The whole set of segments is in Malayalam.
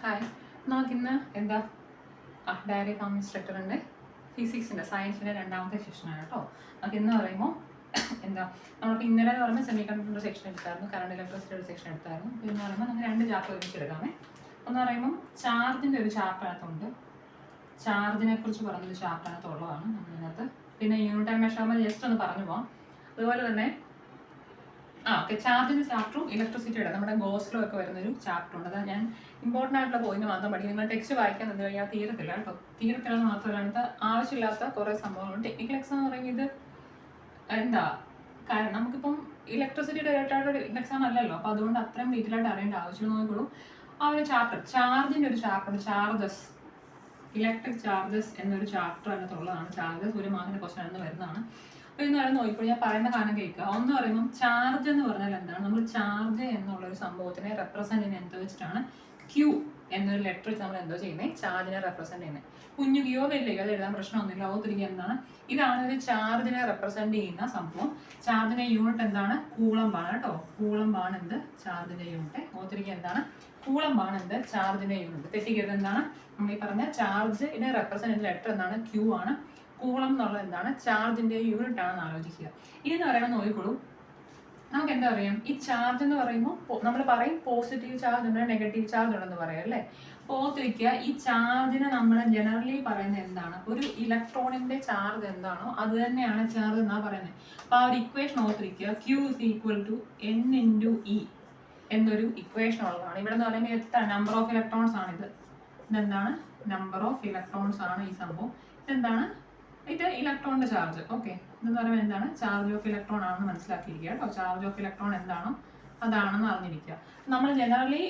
ഹായ്, നമുക്കിന്ന് ഡയറി ഫാം ഇൻസ്ട്രക്ടറിൻ്റെ ഫിസിക്സിൻ്റെ സയൻസിൻ്റെ രണ്ടാമത്തെ സെക്ഷനാണ് കേട്ടോ. നമുക്കിന്ന് പറയുമ്പോൾ നമ്മൾക്ക് ഇന്നലെ എന്ന് പറയുമ്പോൾ സെമി കണ്ടക്ടറിൻ്റെ സെക്ഷൻ എടുത്തായിരുന്നു, കറണ്ട് ഇലക്ട്രിസിറ്റിയുടെ സെക്ഷൻ എടുത്തായിരുന്നു. എന്ന് പറയുമ്പോൾ നമുക്ക് രണ്ട് ചാപ്റ്റർ ഒരുമിച്ച് എടുക്കാമേ. ഒന്ന് പറയുമ്പം ചാർജിൻ്റെ ഒരു ചാപ്റ്ററിനകത്തുണ്ട്, ചാർജിനെ കുറിച്ച് പറഞ്ഞൊരു ചാപ്റ്ററിനകത്തുള്ളതാണ് നമ്മളിതിനകത്ത്. പിന്നെ യൂണിറ്റ് ആൻഡ് മെഷർമെൻറ്റ് ജസ്റ്റ് ഒന്ന് പറഞ്ഞു പോകാം. അതുപോലെ തന്നെ ചാർജിൻ്റെ ചാപ്റ്ററും ഇലക്ട്രിസിറ്റിയുടെ നമ്മുടെ ഗോസ്ലോ ഒക്കെ വരുന്നൊരു ചാപ്റ്റർ ഉണ്ട്. അതായത് ഞാൻ ഇമ്പോർട്ടൻ്റ് ആയിട്ടുള്ള പോയിന്റ് മാത്രം പഠിക്കും. നിങ്ങൾ ടെക്സ്റ്റ് വായിക്കാൻ നിന്ന് കഴിഞ്ഞാൽ തീരത്തില്ല കേട്ടോ. തീരത്തില്ലെന്ന് മാത്രമല്ല, അടുത്ത ആവശ്യമില്ലാത്ത കുറേ സംഭവങ്ങളുണ്ട്. ടെക്നിക്കൽ എക്സാം എന്ന് പറയുന്നത് കാരണം നമുക്കിപ്പം ഇലക്ട്രിസിറ്റിയുടെ റിലേറ്റഡ് എക്സാം അല്ലല്ലോ, അപ്പോൾ അതുകൊണ്ട് അത്രയും ഡീറ്റെയിൽ ആയിട്ട് അറിയേണ്ട ആവശ്യം നോക്കുള്ളൂ. ആ ഒരു ചാപ്റ്റർ, ചാർജിൻ്റെ ഒരു ചാപ്റ്റർ, ചാർജസ്, ഇലക്ട്രിക് ചാർജസ് എന്നൊരു ചാപ്റ്റർ അതിനകത്തുള്ളതാണ്. ചാർജസ് ഒരു മാർക്കിൻ്റെ ക്വസ്റ്റൻ എന്ന് വരുന്നതാണ്. അപ്പോൾ ഇന്ന് പറയുന്നത് നോക്കിക്കോ, ഞാൻ പറയുന്ന കാരണം കേൾക്കുക. ഒന്ന് പറയുമ്പം ചാർജ് എന്ന് പറഞ്ഞാൽ എന്താണ്? നമ്മൾ ചാർജ് എന്നുള്ള ഒരു സംഭവത്തിനെ റെപ്രസെന്റ് ചെയ്യുന്നത് എന്തോ വെച്ചിട്ടാണ്? ക്യൂ എന്നൊരു ലെറ്റർ വെച്ച് നമ്മൾ എന്തോ ചെയ്യുന്നത്? ചാർജിനെ റെപ്രസെന്റ് ചെയ്യുന്നത്. കുഞ്ഞു ക്യോ വലിയ അത് എഴുതാൻ പ്രശ്നമൊന്നുമില്ല. ഓർത്തിരിക്കുക എന്താണ്? ഇതാണ് ഒരു ചാർജിനെ റെപ്രസെന്റ് ചെയ്യുന്ന സംഭവം. ചാർജിന്റെ യൂണിറ്റ് എന്താണ്? കൂളംബാണ് കേട്ടോ. കൂളംബാണ് എന്ത്? ചാർജിന്റെ യൂണിറ്റ്. ഓർത്തിരിക്കുക എന്താണ്? കൂളംബാണ് എന്ത്? ചാർജിന്റെ യൂണിറ്റ്. തെറ്റിക്കരുത്. എന്താണ് നമ്മൾ ഈ പറഞ്ഞ ചാർജിനെ റെപ്രസെന്റ് ചെയ്യുന്ന ലെറ്റർ എന്താണ്? ക്യൂ ആണ്. കൂളം എന്നുള്ളത് എന്താണ്? ചാർജിന്റെ യൂണിറ്റ് ആണെന്ന് ആലോചിക്കുക. ഇതെന്ന് പറയുമ്പോൾ നോക്കിക്കോളൂ, നമുക്ക് എന്താ പറയാം? ഈ ചാർജ് എന്ന് പറയുമ്പോൾ നമ്മൾ പറയും പോസിറ്റീവ് ചാർജ് ഉണ്ട്, നെഗറ്റീവ് ചാർജ് ഉണ്ടെന്ന് പറയാം അല്ലേ. അപ്പോൾ ഓർത്തിരിക്കുക, ഈ ചാർജിനെ നമ്മൾ ജനറലി പറയുന്നത് എന്താണ്? ഒരു ഇലക്ട്രോണിന്റെ ചാർജ് എന്താണോ അത് തന്നെയാണ് ചാർജ് എന്നാ പറയുന്നത്. അപ്പോൾ ആ ഒരു ഇക്വേഷൻ ഓർത്തിരിക്കുക, Q is equal to N into E എന്നൊരു ഇക്വേഷൻ ഉള്ളതാണ്. ഇവിടെ എന്ന് പറയുമ്പോൾ എത്ര നമ്പർ ഓഫ് ഇലക്ട്രോൺസ് ആണ് ഇത്? ഇതെന്താണ്? നമ്പർ ഓഫ് ഇലക്ട്രോൺസ് ആണ് ഈ സംഭവം. ഇതെന്താണ്? ഇത് ഇലക്ട്രോണിന്റെ ചാർജ്. ഓക്കെ, ഇതെന്ന് പറയുമ്പോൾ എന്താണ്? ചാർജ് ഓഫ് ഇലക്ട്രോൺ ആണെന്ന് മനസ്സിലാക്കിയിരിക്കുക കേട്ടോ. ചാർജ് ഓഫ് ഇലക്ട്രോൺ എന്താണോ അതാണെന്ന് അറിഞ്ഞിരിക്കുക. നമ്മൾ ജനറലി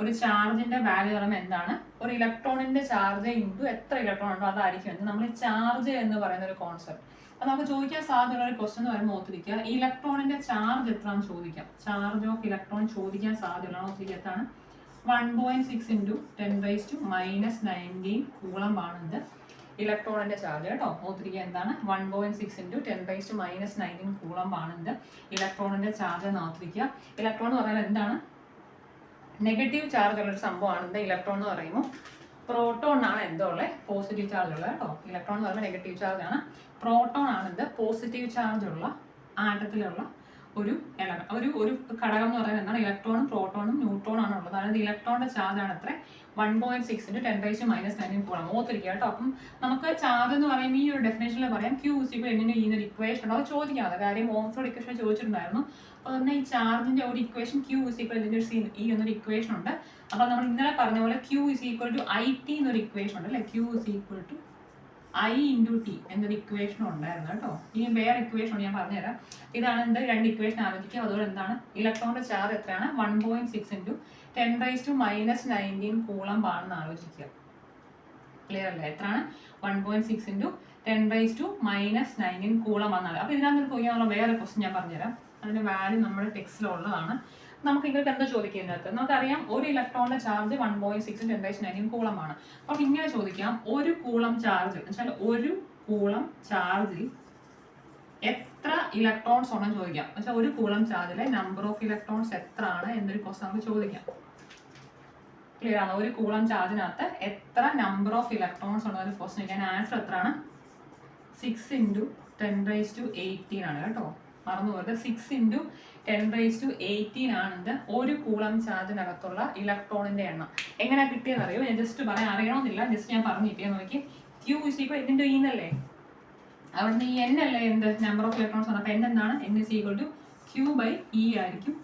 ഒരു ചാർജിന്റെ വാല്യൂ പറയുമ്പോൾ എന്താണ്? ഒരു ഇലക്ട്രോണിന്റെ ചാർജ് ഇൻറ്റു എത്ര ഇലക്ട്രോൺ ഉണ്ടോ അതായിരിക്കും എന്ന് നമ്മൾ ചാർജ് എന്ന് പറയുന്ന ഒരു കോൺസെപ്റ്റ്. അപ്പോൾ നമുക്ക് ചോദിക്കാൻ സാധ്യതയുള്ള ഒരു ക്വസ്റ്റൻ എന്ന് പറയുമ്പോൾ ഓർത്തിരിക്കുക, ഇലക്ട്രോണിന്റെ ചാർജ് എത്രയാണെന്ന് ചോദിക്കാം. ചാർജ് ഓഫ് ഇലക്ട്രോൺ ചോദിക്കാൻ സാധ്യതയുള്ള ഓർത്തിരിക്കുക എത്രയാണ്? 1.6 into 10⁻⁻⁻19 കൂളം ആണെന്ത്? ഇലക്ട്രോണിന്റെ ചാർജ് കേട്ടോ. ഓർത്തിരിക്കുക എന്താണ്? 1.6 into 10⁻⁻19 കൂളം ആണെന്ത്? ഇലക്ട്രോണിന്റെ ചാർജ് എന്ന് ഓർത്തിരിക്കുക. ഇലക്ട്രോൺ എന്ന് പറഞ്ഞാൽ എന്താണ്? നെഗറ്റീവ് ചാർജ് ഉള്ള ഒരു സംഭവമാണ് എന്ത്? ഇലക്ട്രോൺ എന്ന് പറയുമ്പോൾ പ്രോട്ടോൺ ആണ് എന്തോ ഉള്ളത്? പോസിറ്റീവ് ചാർജ് ഉള്ളത് കേട്ടോ. ഇലക്ട്രോൺ എന്ന് പറയുമ്പോൾ നെഗറ്റീവ് ചാർജ് ആണ്. പ്രോട്ടോൺ ആണ് എന്ത്? പോസിറ്റീവ് ചാർജ് ഉള്ള ആറ്റത്തിലുള്ള ഒരു ഒരു ഘടകം എന്ന് പറയുന്നത് എന്താണ്? ഇലക്ട്രോണും പ്രോട്ടോണും ന്യൂട്രോണും ആണ് ഉള്ളത്. അതായത് ഇലക്ട്രോണിന്റെ ചാർജ് ആണ് എത്ര? 1.6 into 10⁻⁻19 കൂളം. ഓർത്തിരിക്കുക കേട്ടോ. അപ്പം നമുക്ക് ചാർജ് എന്ന് പറയുമ്പോൾ ഈ ഒരു ഡെഫിനേഷനിൽ പറയാം Q is equal to N into E എന്നൊരു ഇക്വേഷൻ ഉണ്ട്. അത് ചോദിക്കാതെ കാര്യം ഓംസോട് ഇക്വേഷൻ ചോദിച്ചിട്ടുണ്ടായിരുന്നു. അപ്പോൾ തന്നെ ഈ ചാർജിന്റെ ഒരു equation Q is equal to E എന്നൊരു ഇക്വേഷൻ ഉണ്ട്. അപ്പോൾ നമ്മൾ ഇന്നലെ പറഞ്ഞ പോലെ Q is equal to IT എന്നൊരു ഇക്വേഷൻ ഉണ്ട് അല്ലേ. Q is equal to I into T എന്നൊരു ഇക്വേഷൻ ഉണ്ടായിരുന്നു കേട്ടോ. ഇനി വേറെ ഇക്വേഷൻ ഞാൻ പറഞ്ഞുതരാം. ഇതാണ് എന്ത്? രണ്ട് ഇക്വേഷൻ ആലോചിക്കുക. അതുപോലെ എന്താണ്? ഇലക്ട്രോണിന്റെ ചാർജ് എത്രയാണ്? 1.6 into 10⁻⁻19 കൂളം ആണെന്ന് ആലോചിക്കുക. ക്ലിയർ അല്ലേ? എത്രയാണ്? 1.6 into 10⁻⁻19 കൂളം ആണെന്നാണ്. അപ്പോൾ ഇതിനകത്ത് ചോദിക്കാനുള്ള വേറെ ക്വസ്റ്റൻ ഞാൻ പറഞ്ഞുതരാം. അതിന്റെ വാല്യൂ നമ്മുടെ ടെക്സ്റ്റിലുള്ളതാണ്. നമുക്ക് ഇങ്ങോട്ട് എന്താ ചോദിക്കുന്നത്? നമുക്കറിയാം ഒരു ഇലക്ട്രോണിന്റെ ചാർജ് 1.6 into 10⁻⁹ കൂളം ആണ്. അപ്പോൾ ഇങ്ങനെ ചോദിക്കാം, ഒരു കൂളം ചാർജ് എന്നുവെച്ചാൽ ഒരു കൂളം ചാർജിൽ എത്ര ഇലക്ട്രോൺസ് ഉണ്ടെന്ന് ചോദിക്കാം. എന്നുവെച്ചാൽ ഒരു കൂളം ചാർജിലെ നമ്പർ ഓഫ് ഇലക്ട്രോൺസ് എത്ര ആണ് എന്നൊരു ക്വസ്റ്റൻ നമുക്ക് ചോദിക്കാം. ക്ലിയർ ആണ്? ഒരു കൂളം ചാർജിനകത്ത് എത്ര നമ്പർ ഓഫ് ഇലക്ട്രോൺസ് ഉണ്ടെന്നൊരു ക്വസ്റ്റൻ ചോദിക്കാൻ ആൻസർ എത്രയാണ്? 6 into 10⁻18 ആണ് കേട്ടോ. മറന്നുപോയത് 6 into 10⁻18 ആണെന്ത്? ഒരു കൂളം ചാർജിനകത്തുള്ള ഇലക്ട്രോണിന്റെ എണ്ണം. എങ്ങനെ കിട്ടിയെന്ന് അറിയോ? ഞാൻ ജസ്റ്റ് പറയാൻ അറിയണമെന്നില്ല, ജസ്റ്റ് ഞാൻ പറഞ്ഞു കിട്ടിയെന്ന് നോക്കി. Q is equal to N into E എന്നല്ലേ? അവിടുന്ന് ഈ N അല്ലേ എന്ത്? നമ്പർ ഓഫ് ഇലക്ട്രോൺസ് ആണ്. അപ്പോൾ N എന്താണ്? N is equal to Q/E ആയിരിക്കും.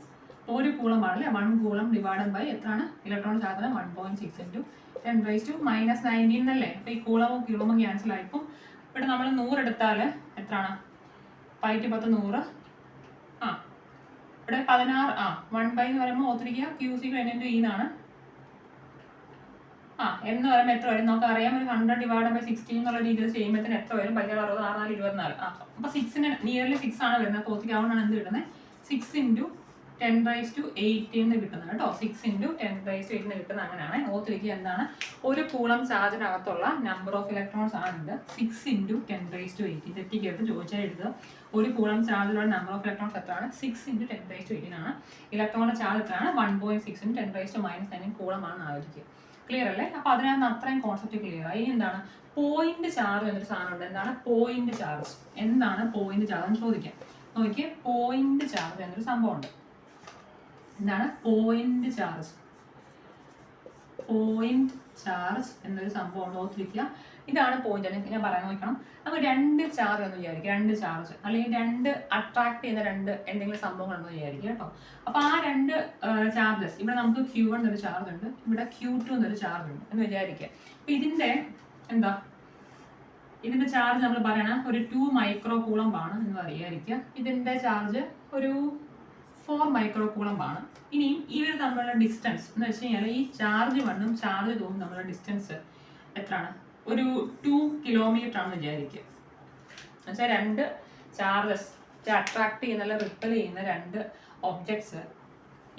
ഒരു കൂളം ആണല്ലേ, 1 കൂളം ഡിവൈഡഡ് ബൈ എത്രയാണ്? ഇലക്ട്രോൺ ചാർജ് 1.6 into 10⁻⁻19 എന്നല്ലേ. അപ്പോൾ ഈ കൂളവും കിലോവും ക്യാൻസൽ ആയിപ്പോൾ ഇവിടെ നമ്മൾ 100 എടുത്താൽ എത്രയാണ്? 5 10 100. ഇവിടെ 16. 1 എന്ന് പറയുമ്പോൾ ഓർത്തിരിക്കുക Q is equal to N into E എന്നാണ്. എന്ന് പറയുമ്പോൾ എത്ര വരും? നമുക്ക് അറിയാം, ഒരു 100 divided by 16 എന്നുള്ള രീതിയിൽ ചെയ്യുമ്പോഴത്തേന് എത്ര വരും? 16 60 64 24. അപ്പോൾ 6ന് നിയർലി 6 ആണ് വരുന്നത്. അപ്പോൾ ഓർത്തിരിക്കുക, അതുകൊണ്ടാണ് എന്ത് കിട്ടുന്നത്? 6 into 10⁻⁸ കിട്ടുന്നത് കേട്ടോ. 6 × 10⁻⁸ കിട്ടുന്നത് അങ്ങനെയാണ്. ഓർത്തിരിക്കുക എന്താണ് ഒരു കൂളം ചാർജിനകത്തുള്ള നമ്പർ ഓഫ് ഇലക്ട്രോൺസ് ആണിത്. 6 × 10⁻⁸. തെറ്റിക്കരുത്, ചോദിച്ചാൽ എഴുതുക. ഒരു കൂളം ചാർജിലുള്ള നമ്പർ ഓഫ് ഇലക്ട്രോൺസ് എത്രയാണ്? 6 × 10⁻⁸ ആണ്. ഇലക്ട്രോണിന്റെ ചാർജ് എത്രയാണ്? 1.6 × 10⁻⁻9 കൂളമാണ് ആലോചിക്കുക. ക്ലിയർ അല്ലേ? അപ്പൊ അതിനകത്ത് അത്രയും കോൺസെപ്റ്റ് ക്ലിയർ ആയി. ഇനി എന്താണ് പോയിന്റ് ചാർജ് എന്നൊരു സാധനം ഉണ്ട്. എന്താണ് പോയിന്റ് ചാർജ്? എന്താണ് പോയിന്റ് ചാർജ് എന്ന് ചോദിക്കാം. നോക്കിയേ, പോയിന്റ് ചാർജ് എന്നൊരു സംഭവം ഉണ്ട്. എന്താണ് പോയിന്റ് ചാർജ്? പോയിന്റ് ചാർജ് എന്നൊരു സംഭവം ഓർത്തിരിക്കുക. ഇതാണ് പോയിന്റ്. ഞാൻ പറയാൻ നോക്കണം. നമുക്ക് 2 ചാർജ് എന്ന് വിചാരിക്കുക. 2 ചാർജ് അല്ലെങ്കിൽ 2 അട്രാക്ട് ചെയ്യുന്ന 2 എന്തെങ്കിലും സംഭവങ്ങളെന്ന് വിചാരിക്കുക കേട്ടോ. അപ്പൊ ആ 2 ചാർജസ്, ഇവിടെ നമുക്ക് Q1 എന്നൊരു ചാർജ് ഉണ്ട്, ഇവിടെ Q2 എന്നൊരു ചാർജ് ഉണ്ട് എന്ന് വിചാരിക്കുക. അപ്പൊ ഇതിന്റെ എന്താ, ഇതിന്റെ ചാർജ് നമ്മൾ പറയണ ഒരു 2 മൈക്രോ കൂളം ആണ് എന്ന് വിചാരിക്കുക. ഇതിന്റെ ചാർജ് ഒരു 4 മൈക്രോ കൂളം ആണ്. ഇനി ഇവർ തമ്മിലുള്ള ഡിസ്റ്റൻസ് എന്ന് വെച്ച് കഴിഞ്ഞാൽ ഈ ചാർജ് 1ഉം ചാർജ് 2ഉം തമ്മിലുള്ള ഡിസ്റ്റൻസ് എത്രയാണ്? ഒരു 2 കിലോമീറ്റർ ആണെന്ന് വിചാരിക്കുക. എന്നുവെച്ചാൽ 2 ചാർജസ് അട്രാക്ട് ചെയ്യുന്ന റിപ്പൽ ചെയ്യുന്ന 2 ഒബ്ജക്ട്സ്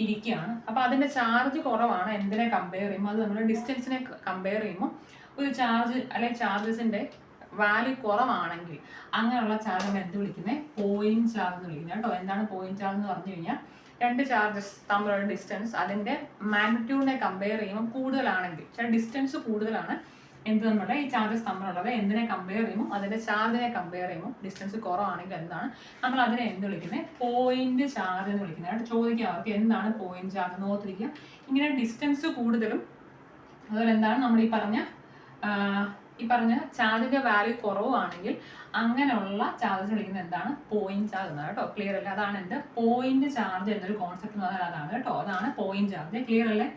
ഇരിക്കുകയാണ്. അപ്പൊ അതിന്റെ ചാർജ് കുറവാണ് എന്തിനെ കമ്പയർ ചെയ്യുമ്പോൾ, അത് നമ്മുടെ ഡിസ്റ്റൻസിനെ കമ്പയർ ചെയ്യുമ്പോൾ ഒരു ചാർജ് അല്ലെങ്കിൽ ചാർജസിന്റെ വാല്യൂ കുറവാണെങ്കിൽ അങ്ങനെയുള്ള ചാർജ് നമ്മൾ എന്ത് വിളിക്കുന്നത്? പോയിന്റ് ചാർജ് എന്ന് വിളിക്കുന്നത് കേട്ടോ. എന്താണ് പോയിന്റ് ചാർജ് എന്ന് പറഞ്ഞു കഴിഞ്ഞാൽ 2 ചാർജസ് തമ്മിലുള്ള ഡിസ്റ്റൻസ് അതിന്റെ മാഗ്നിറ്റ്യൂഡിനെ കമ്പയർ ചെയ്യുമ്പോൾ കൂടുതലാണെങ്കിൽ, ചില ഡിസ്റ്റൻസ് കൂടുതലാണ് എന്ത് തമ്മിലുള്ള ഈ ചാർജസ് തമ്മിലുള്ളത് എന്തിനെ കമ്പയർ ചെയ്യുമ്പോൾ അതിന്റെ ചാർജിനെ കമ്പയർ ചെയ്യുമ്പോൾ ഡിസ്റ്റൻസ് കുറവാണെങ്കിൽ എന്താണ് നമ്മൾ അതിനെ എന്ത് വിളിക്കുന്നത്? പോയിന്റ് ചാർജ് എന്ന് വിളിക്കുന്നത് കേട്ടോ. ചോദിക്കുക അവർക്ക് എന്താണ് പോയിന്റ് ചാർജ് എന്ന് ഓർത്തിരിക്കുക. ഇങ്ങനെ ഡിസ്റ്റൻസ് കൂടുതലും അതുപോലെ എന്താണ് നമ്മൾ ഈ പറഞ്ഞ ചാർജിന്റെ വാല്യൂ കുറവാണെങ്കിൽ അങ്ങനെയുള്ള ചാർജ് വിളിക്കുന്നത് എന്താണ്? പോയിന്റ് ചാർജ് എന്നാണ് കേട്ടോ. ക്ലിയർ അല്ലേ? അതാണ് എന്ത് പോയിന്റ് ചാർജ് എന്നൊരു കോൺസെപ്റ്റ് എന്ന് പറഞ്ഞാൽ അതാണ് കേട്ടോ. അതാണ് പോയിന്റ് ചാർജ്. ക്ലിയർ അല്ലേ?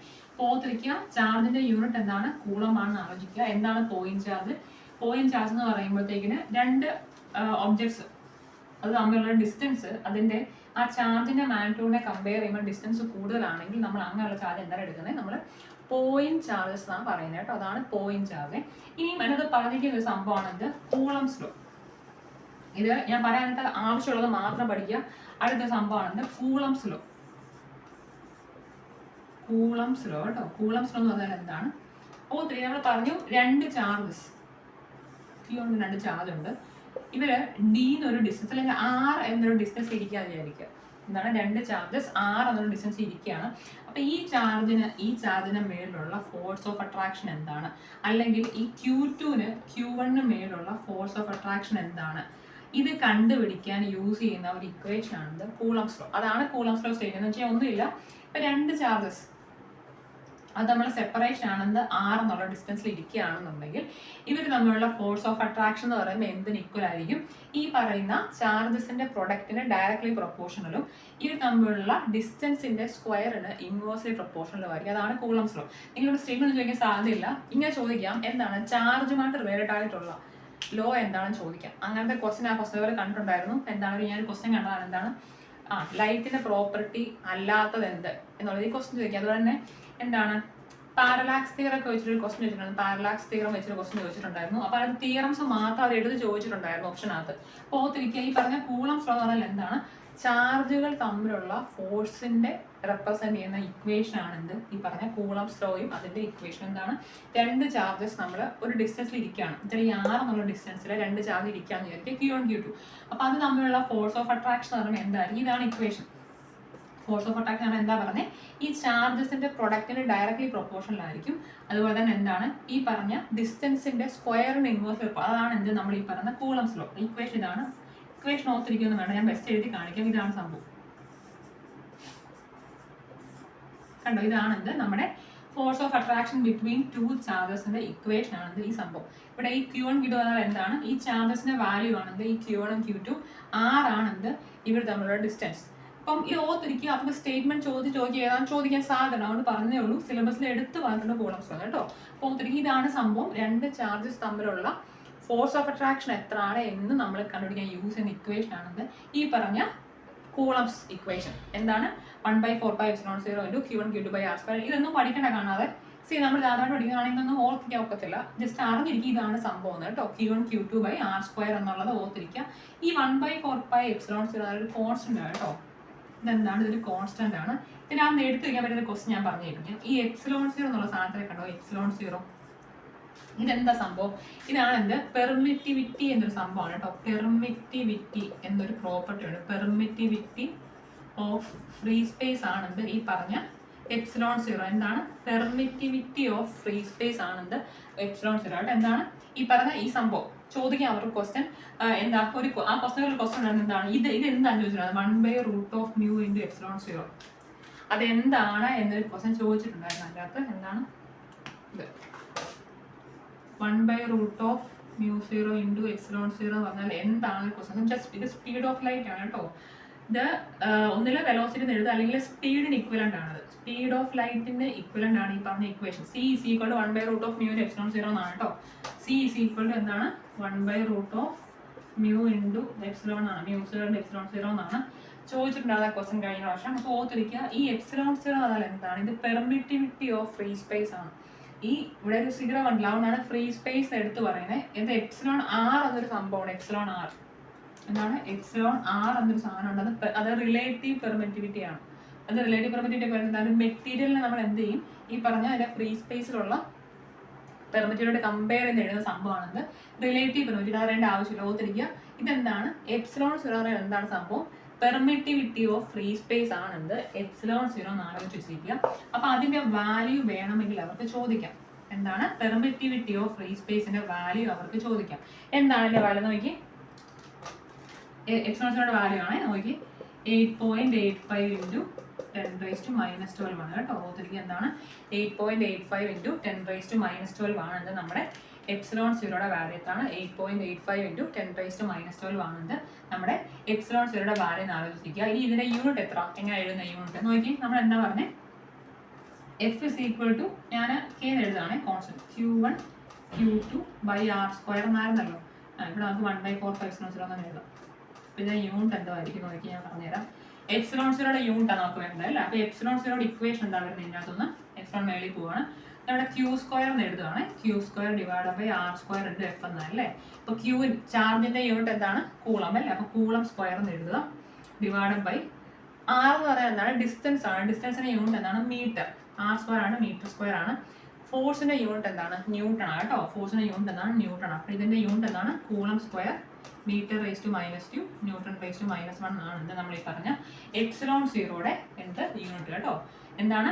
ഓർത്തിരിക്കുക ചാർജിന്റെ യൂണിറ്റ് എന്താണ്? കൂളം ആണെന്ന് ആലോചിക്കുക. എന്താണ് പോയിന്റ് ചാർജ്? പോയിന്റ് ചാർജ് എന്ന് പറയുമ്പോഴത്തേക്കിന് 2 ഒബ്ജക്ട്സ് അത് തമ്മിലുള്ള ഡിസ്റ്റൻസ് അതിന്റെ ആ ചാർജിന്റെ മാഗ്നിറ്റ്യൂഡിനെ കമ്പയർ ചെയ്യുമ്പോൾ ഡിസ്റ്റൻസ് കൂടുതലാണെങ്കിൽ നമ്മൾ അങ്ങനെയുള്ള ചാർജ് എന്താണ് എടുക്കുന്നത്? നമ്മൾ പോയിന്റ് ചാർജസ് എന്നാണ് പറയുന്നത് കേട്ടോ. അതാണ് പോയിന്റ് ചാർജ്. ഇനി അതിനകത്ത് പറഞ്ഞിരിക്കുന്ന ഒരു സംഭവമാണ് എന്ത്? Coulomb's law. ഇത് ഞാൻ പറയാനായിട്ട് ആവശ്യമുള്ളത് മാത്രം പഠിക്കുക. അടുത്ത സംഭവമാണ് എന്ത്? Coulomb's law. കൂളംസ് ലോ കേട്ടോ. കൂളംസ് ലോ എന്ന് പറഞ്ഞാൽ എന്താണ്? നമ്മൾ പറഞ്ഞു 2 ചാർജസ്, Q1 2 ചാർജ് ഉണ്ട്. ഇവര് D എന്നൊരു ഡിസ്റ്റൻസ് അല്ലെങ്കിൽ R എന്നൊരു ഡിസ്റ്റൻസ് ഇരിക്കാന്ന് വിചാരിക്കുക. എന്താണ് 2 ചാർജസ് R എന്നൊരു ഡിസ്റ്റൻസ് ഇരിക്കുകയാണ്. അപ്പൊ ഈ ചാർജിന് മേലുള്ള ഫോഴ്സ് ഓഫ് അട്രാക്ഷൻ എന്താണ്? അല്ലെങ്കിൽ ഈ Q2ന് Q1ന് മേലുള്ള ഫോഴ്സ് ഓഫ് അട്രാക്ഷൻ എന്താണ്? ഇത് കണ്ടുപിടിക്കാൻ യൂസ് ചെയ്യുന്ന ഒരു ഇക്വേഷൻ ആണ് കൂളംസ് ലോ. അതാണ് കൂളംസ് ലോ സ്റ്റേറ്റ് എന്ന് വെച്ചാൽ ഒന്നുമില്ല. ഇപ്പൊ 2 ചാർജസ് അത് നമ്മൾ സെപ്പറേഷൻ ആണെന്ന് R എന്നുള്ള ഡിസ്റ്റൻസിൽ ഇരിക്കുകയാണെന്നുണ്ടെങ്കിൽ ഇവർ തമ്മിലുള്ള ഫോഴ്സ് ഓഫ് അട്രാക്ഷൻ എന്ന് പറയുമ്പോൾ എന്തിന് ഈക്വൽ ആയിരിക്കും? ഈ പറയുന്ന ചാർജസിന്റെ പ്രൊഡക്റ്റിന് ഡയറക്ട്ലി പ്രൊപ്പോർഷണലും ഇവർ തമ്മിലുള്ള ഡിസ്റ്റൻസിന്റെ സ്ക്വയറിന് ഇൻവേഴ്സ്ലി പ്രൊപ്പോർഷണലും ആയിരിക്കും. അതാണ് കൂളംസ് ലോ. നിങ്ങളുടെ സ്റ്റേറ്റ്മെന്റ് ചോദിക്കാൻ സാധ്യതയില്ല. ഇങ്ങനെ ചോദിക്കാം, എന്താണ് ചാർജുമായിട്ട് റിലേറ്റഡ് ആയിട്ടുള്ള ലോ എന്താണെന്ന് ചോദിക്കാം. അങ്ങനത്തെ ക്വസ്റ്റ്യൻ ആ ക്വസ്റ്റ്യൻ കണ്ടിട്ടുണ്ടായിരുന്നു. എന്താണ് ഞാൻ ക്വസ്റ്റ്യൻ കണ്ടതാണ്, എന്താണ് ലൈറ്റിന്റെ പ്രോപ്പർട്ടി അല്ലാത്തത് എന്ത് എന്നുള്ളത് ഈ ക്വസ്റ്റ്യൻ ചോദിക്കാം. അതുപോലെ തന്നെ എന്താണ് പാരലാക്സ് തിയറം ഒക്കെ വെച്ചിട്ട് ക്വസ്റ്റ്യൻ ചോദിച്ചിട്ടുണ്ട്. പാരലാക്സ് തിയറം വെച്ചിട്ട് ക്വസ്റ്റ്യൻ ചോദിച്ചിട്ടുണ്ടായിരുന്നു. അപ്പൊ അത് തിയറംസ് മാത്രം അവർ എടുത്ത് ചോദിച്ചിട്ടുണ്ടായിരുന്നു ഓപ്ഷനകത്ത്. അപ്പോൾ ഓർത്തിരിക്കുക, ഈ പറഞ്ഞ കൂളംസ് ലോ എന്ന് പറഞ്ഞാൽ എന്താണ്? ചാർജുകൾ തമ്മിലുള്ള ഫോഴ്സിന്റെ റെപ്രസെന്റ് ചെയ്യുന്ന ഇക്വേഷൻ ആണ് എന്ത്? ഈ പറഞ്ഞ കൂളംസ് ലോയും അതിന്റെ ഇക്വേഷൻ എന്താണ്? 2 ചാർജസ് നമ്മൾ ഒരു ഡിസ്റ്റൻസിൽ ഇരിക്കുകയാണ്. ഈ R എന്നുള്ള ഡിസ്റ്റൻസിൽ 2 ചാർജ് ഇരിക്കുകയാന്ന് വിചാരിക്കുക, Q1 Q2. അപ്പൊ അത് തമ്മിലുള്ള ഫോഴ്സ് ഓഫ് അട്രാക്ഷൻ എന്ന് പറയുമ്പോൾ എന്തായിരിക്കും? ഇതാണ് ഇക്വേഷൻ. ഫോഴ്സ് ഓഫ് അട്രാക്ഷൻ ആണ് എന്താ പറഞ്ഞത്? ഈ ചാർജസിന്റെ പ്രൊഡക്റ്റിന് ഡയറക്ട്ലി പ്രൊപ്പോർഷണലായിരിക്കും. അതുപോലെ തന്നെ എന്താണ് ഈ പറഞ്ഞ ഡിസ്റ്റൻസിന്റെ സ്ക്വയറിന് ഇൻവേഴ്സ്. അതാണ് എന്ത് നമ്മൾ ഈ പറഞ്ഞ കൂളംസ് ലോ. ഇക്വേഷൻ ഇതാണ്. ഇക്വേഷൻ ഓർത്തിരിക്കുമെന്ന് വേണം, ഞാൻ ബെസ്റ്റ് എഴുതി കാണിക്കാം. ഇതാണ് സംഭവം കണ്ടോ. ഇതാണ് എന്ത് നമ്മുടെ ഫോഴ്സ് ഓഫ് അട്രാക്ഷൻ ബിറ്റ്വീൻ 2 ചാർജസിന്റെ ഇക്വേഷൻ ആണെന്ത് ഈ സംഭവം. ഇവിടെ ഈ Q1 Q2 എന്നാൽ എന്താണ്? ഈ ചാർജസിന്റെ വാല്യൂ ആണെന്ത്? ഈ Q1 Q2. R ആണെന്ത്? ഇവർ തമ്മിലുള്ള ഡിസ്റ്റൻസ്. അപ്പം ഇത് ഓർത്തിരിക്കുക. അവർക്ക് സ്റ്റേറ്റ്മെന്റ് ചോദിക്കാൻ സാധ്യത അതുകൊണ്ട് പറഞ്ഞേ ഉള്ളൂ. സിലബസിൽ എടുത്ത് പറഞ്ഞിട്ടുണ്ട് കൂളംസ് ലോ കേട്ടോ. അപ്പോൾ ഓർത്തിരിക്കുക, ഇതാണ് സംഭവം. 2 ചാർജസ് തമ്മിലുള്ള ഫോഴ്സ് ഓഫ് അട്രാക്ഷൻ എത്രയാണ് എന്ന് നമ്മൾ കണ്ടുപിടിക്കാൻ യൂസ് ചെയ്യുന്ന ഇക്വേഷൻ ആണെന്ന് ഈ പറഞ്ഞ കൂളംസ് ഇക്വേഷൻ. എന്താണ്? 1/4πε0 × Q1 Q2 R². ഇതൊന്നും പഠിക്കേണ്ട കാണാതെ നമ്മൾ സാധാരണ പഠിക്കുകയാണെങ്കിൽ ഒന്നും ഓർത്തിക്കാൻ ഒക്കത്തില്ല. ജസ്റ്റ് അറിഞ്ഞിരിക്കുക ഇതാണ് സംഭവം കേട്ടോ. Q1 Q2 R² എന്നുള്ളത് ഓർത്തിരിക്കുക. ഈ 1/4πε0 ഒരു കോൺസ്റ്റന്റ് ആണ് കേട്ടോ. ഇതെന്താണ്? ഇതൊരു കോൺസ്റ്റന്റ് ആണ്. ഇതിനകത്ത് എടുത്തു വയ്ക്കാൻ പറ്റുന്ന ക്വസ്റ്റ്യൻ ഞാൻ പറഞ്ഞു തരുന്നു. ഈ എപ്സിലോൺ സീറോ എന്നുള്ള സാധനത്തിനെ കണ്ടോ? എപ്സിലോൺ സീറോ ഇതെന്താ സംഭവം? ഇതാണ് എന്ത്? പെർമിറ്റിവിറ്റി എന്നൊരു സംഭവമാണ് കേട്ടോ. പെർമിറ്റിവിറ്റി എന്നൊരു പ്രോപ്പർട്ടി ഉണ്ട്. പെർമിറ്റിവിറ്റി ഓഫ് ഫ്രീ സ്പേസ് ആണെന്ത്? ഈ പറഞ്ഞ എപ്സിലോൺ സീറോ. എന്താണ്? പെർമിറ്റിവിറ്റി ഓഫ് ഫ്രീ സ്പേസ് ആണെന്ത്? എപ്സിലോൺ സീറോ ആയിട്ട് എന്താണ് ഈ പറഞ്ഞ ഈ സംഭവം ചോദിക്കാൻ അവർക്ക് ക്വസ്റ്റ്യൻ എന്താ ഒരു ആ ക്വസ്റ്റ്യൻ ക്വസ്റ്റ്യൻ എന്താണ് ഇത് എന്താണ് ചോദിച്ചിട്ടുള്ളത്? 1/√μ × എപ്സിലോൺ സീറോ അതെന്താണ് എന്നൊരു ക്വസ്റ്റ്യൻ ചോദിച്ചിട്ടുണ്ടായിരുന്നു. അതിൻ്റെ അകത്ത് എന്താണ് ഇത് 1/√μ0 × എപ്സിലോൺ സീറോ എന്ന് പറഞ്ഞാൽ എന്താണ് ക്വസ്റ്റ്യൻ? ജസ്റ്റ് ഇത് സ്പീഡ് ഓഫ് ലൈറ്റ് ആണ് കേട്ടോ. ഇത് ഒന്നിലെ വെലോസിറ്റി എന്ന് എഴുതുക, അല്ലെങ്കിൽ സ്പീഡിന് ഇക്വലന്റ് ആണത്. സ്പീഡ് ഓഫ് ലൈറ്റിന്റെ ഇക്വലന്റ് ആണ് ഈ പറഞ്ഞ ഇക്വേഷൻ. C = 1/√μ × എപ്സിലോൺ സീറോ എന്നാണ് കേട്ടോ. C = എന്താണ്? 1/√μ × എപ്സിലോൺ ആണ്. μ0 × എപ്സിലോൺ സീറോ എന്നാണ് ചോദിച്ചിട്ടുണ്ടാകുന്ന ക്വസ്റ്റ്യൻ കഴിഞ്ഞ പ്രാവശ്യം. അപ്പോൾ ഓർത്തിരിക്കുക, ഈ എപ്സിലോൺ സീറോ എന്നാൽ എന്താണ്? ഇത് പെർമിറ്റിവിറ്റി ഓഫ് ഫ്രീ സ്പേസ് ആണ്. ഈ ഇവിടെ ഒരു സീറോ ഉണ്ടല്ലോ, അതുകൊണ്ടാണ് ഫ്രീ സ്പേസ് എടുത്ത് പറയുന്നത്. എന്താ? എപ്സിലോൺ ആർ എന്നൊരു സംഭവമാണ്. എപ്സിലോൺ ആർ എന്താണ്? എപ്സിലോൺ ആർ എന്നൊരു സാധനം ഉണ്ട്. അത് റിലേറ്റീവ് പെർമിറ്റിവിറ്റി ആണ്. അത് റിലേറ്റീവ് പെർമിറ്റിവിറ്റി പറയുന്നത് മെറ്റീരിയലിനെ നമ്മൾ എന്ത് ചെയ്യും? ഈ പറഞ്ഞ അതിന്റെ ഫ്രീ സ്പേസിലുള്ള പെർമിറ്റിവിറ്റിയോട് കമ്പയർ ചെയ്ത് എഴുതുന്ന സംഭവമാണെന്ന് റിലേറ്റീവ് പെർമിറ്റിവിറ്റി. അറിയേണ്ട ആവശ്യമില്ല, ഓർത്തിരിക്കുക. ഇതെന്താണ്? എപ്സിലോൺ സീറോ എന്താണ് സംഭവം? പെർമിറ്റിവിറ്റി ഓഫ് ഫ്രീ സ്പേസ് ആണെന്ത്? എപ്സിലോൺ സീറോ എന്ന് ആലോചിച്ച് വെച്ചിരിക്കുക. അപ്പൊ അതിന്റെ വാല്യൂ വേണമെങ്കിൽ അവർക്ക് ചോദിക്കാം. എന്താണ്? പെർമിറ്റിവിറ്റി ഓഫ് ഫ്രീ സ്പേസിന്റെ വാല്യൂ അവർക്ക് ചോദിക്കാം. എന്താണ് അതിന്റെ വാല്യൂ നോക്കി? എപ്സിലോൺ സീറോയുടെ വാല്യൂ ആണ് നോക്കി 8.85 × 10⁻12 ആണ് കേട്ടോ. ഓർത്തിരിക്കുക, എന്താണ്? 8.85 × 10⁻12 ആണ് എന്ത്? നമ്മുടെ എപ്സിലോൺ സീറോയുടെ വാല്യൂ എത്താണ്? 8.85 × 10⁻12 ആണ് നമ്മുടെ എപ്സിലോൺ സീറോയുടെ വാല്യൂ എന്ന് ആലോചിക്കുക. ഇനി ഇതിന്റെ യൂണിറ്റ് എത്ര? എങ്ങനെ എഴുതുന്ന യൂണിറ്റ് നോക്കി? നമ്മൾ എന്താ പറഞ്ഞേ? F = ഞാൻ K എഴുതാണ് കോൺസ്റ്റന്റ് Q1 Q2/R² എന്നായിരുന്നല്ലോ. ഇവിടെ നമുക്ക് 1/4 എപ്സിലോൺ സീറോ എന്ന് എഴുതാം. പിന്നെ യൂണിറ്റ് എന്തായിരിക്കും നോക്കി ഞാൻ പറഞ്ഞുതരാം. എപ്സിലോൺ സീറോയുടെ യൂണിറ്റ് ആണ് നമുക്ക് വേണ്ടത് അല്ലേ? അപ്പോൾ എപ്സിലോൺ സീറോയുടെ ഇക്വേഷൻ എന്താ വരുന്നത്? ഇതിനകത്തുനിന്ന് എപ്സിലോൺ മേളിൽ പോവാണ്. നമ്മുടെ Q² എന്ന് എഴുതുകയാണ്. Q² /R² × F എന്നല്ലേ. അപ്പോൾ Q ചാർജിന്റെ യൂണിറ്റ് എന്താണ്? കൂളം അല്ലേ. അപ്പോൾ കൂളം സ്ക്വയർ എന്ന് എഴുതുക. /R എന്ന് പറയുന്നത് എന്താണ്? ഡിസ്റ്റൻസ് ആണ്. ഡിസ്റ്റൻസിന്റെ യൂണിറ്റ് എന്താണ്? മീറ്റർ. R² ആണ്, മീറ്റർ² ആണ്. ഫോഴ്സിന്റെ യൂണിറ്റ് എന്താണ്? ന്യൂട്ടൺ ആണ് കേട്ടോ. ഫോഴ്സിന്റെ യൂണിറ്റ് എന്താണ്? ന്യൂട്ടൺ ആണ്. അപ്പോൾ ഇതിന്റെ യൂണിറ്റ് എന്താണ്? കൂളം സ്ക്വയർ m⁻², N⁻⁻1 ആണ് എന്ത് നമ്മൾ ഈ പറഞ്ഞ എപ്സിലോൺ സീറോയുടെ എന്ത് യൂണിറ്റ് കേട്ടോ. എന്താണ്?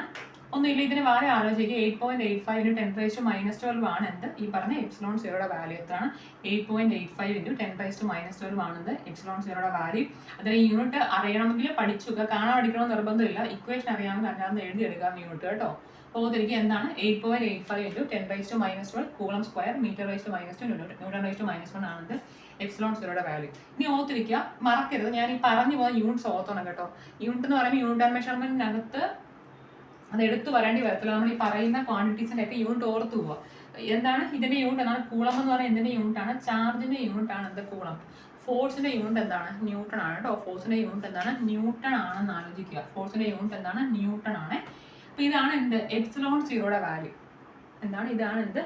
ഒന്നുമില്ല, ഇതിന് വാല്യൂ ആലോചിക്കുക. 8.85 × 10⁻12 ആണ് എന്ത്? ഈ പറഞ്ഞ എപ്സിലോൺ സീറോയുടെ വാല്യൂ എത്രയാണ്? 8.85 × 10⁻12 ആണ് എന്ത്? എപ്സിലോൺ സീറോയുടെ വാല്യൂ. അതിന് യൂണിറ്റ് അറിയണമെങ്കിൽ പഠിച്ചുക, കാണാൻ പഠിക്കണമെന്ന് നിർബന്ധമില്ല. ഇക്വേഷൻ അറിയാമെങ്കിൽ അതിനകത്ത് എഴുതിയെടുക്കാം യൂണിറ്റ് കേട്ടോ. ഓർത്തിരിക്കുക, എന്താണ്? 8.85 × 10⁻12 കൂളം സ്ക്വയർ m⁻², N⁻⁻1 ആണെന്ന് എപ്സിലോൺ സീറോയുടെ വാല്യൂ. ഇനി ഓർത്തിരിക്കുക, മറക്കരുത്, ഞാൻ ഈ പറഞ്ഞു പോകുന്ന യൂണിറ്റ്സ് ഓർത്തണം കേട്ടോ. യൂണിറ്റ് എന്ന് പറയുമ്പോൾ യൂണിറ്റ് ആൻഡ് മെഷർമെന്റിനകത്ത് അത് എടുത്തു വരേണ്ടി വരത്തില്ല. നമ്മൾ ഈ പറയുന്ന ക്വാണ്ടിറ്റീസിന്റെ ഒക്കെ യൂണിറ്റ് ഓർത്തു പോവുക. എന്താണ് ഇതിന്റെ യൂണിറ്റ്? എന്താണ്? കൂളം എന്ന് പറയുന്നത് എന്തിന്റെ യൂണിറ്റ് ആണ്? ചാർജിന്റെ യൂണിറ്റ് ആണ് എന്ത്? കൂളം. ഫോഴ്സിന്റെ യൂണിറ്റ് എന്താണ്? ന്യൂട്ടൺ ആണ് കേട്ടോ. ഫോഴ്സിന്റെ യൂണിറ്റ് എന്താണ്? ന്യൂട്ടൺ ആണെന്ന് ആലോചിക്കുക. ഫോഴ്സിന്റെ യൂണിറ്റ് എന്താണ്? ന്യൂട്ടൺ ആണ്. അപ്പൊ ഇതാണ് എന്ത്? എപ്സിലോൺ സീറോയുടെ വാല്യൂ. എന്താണ്? ഇതാണ് എന്ത്?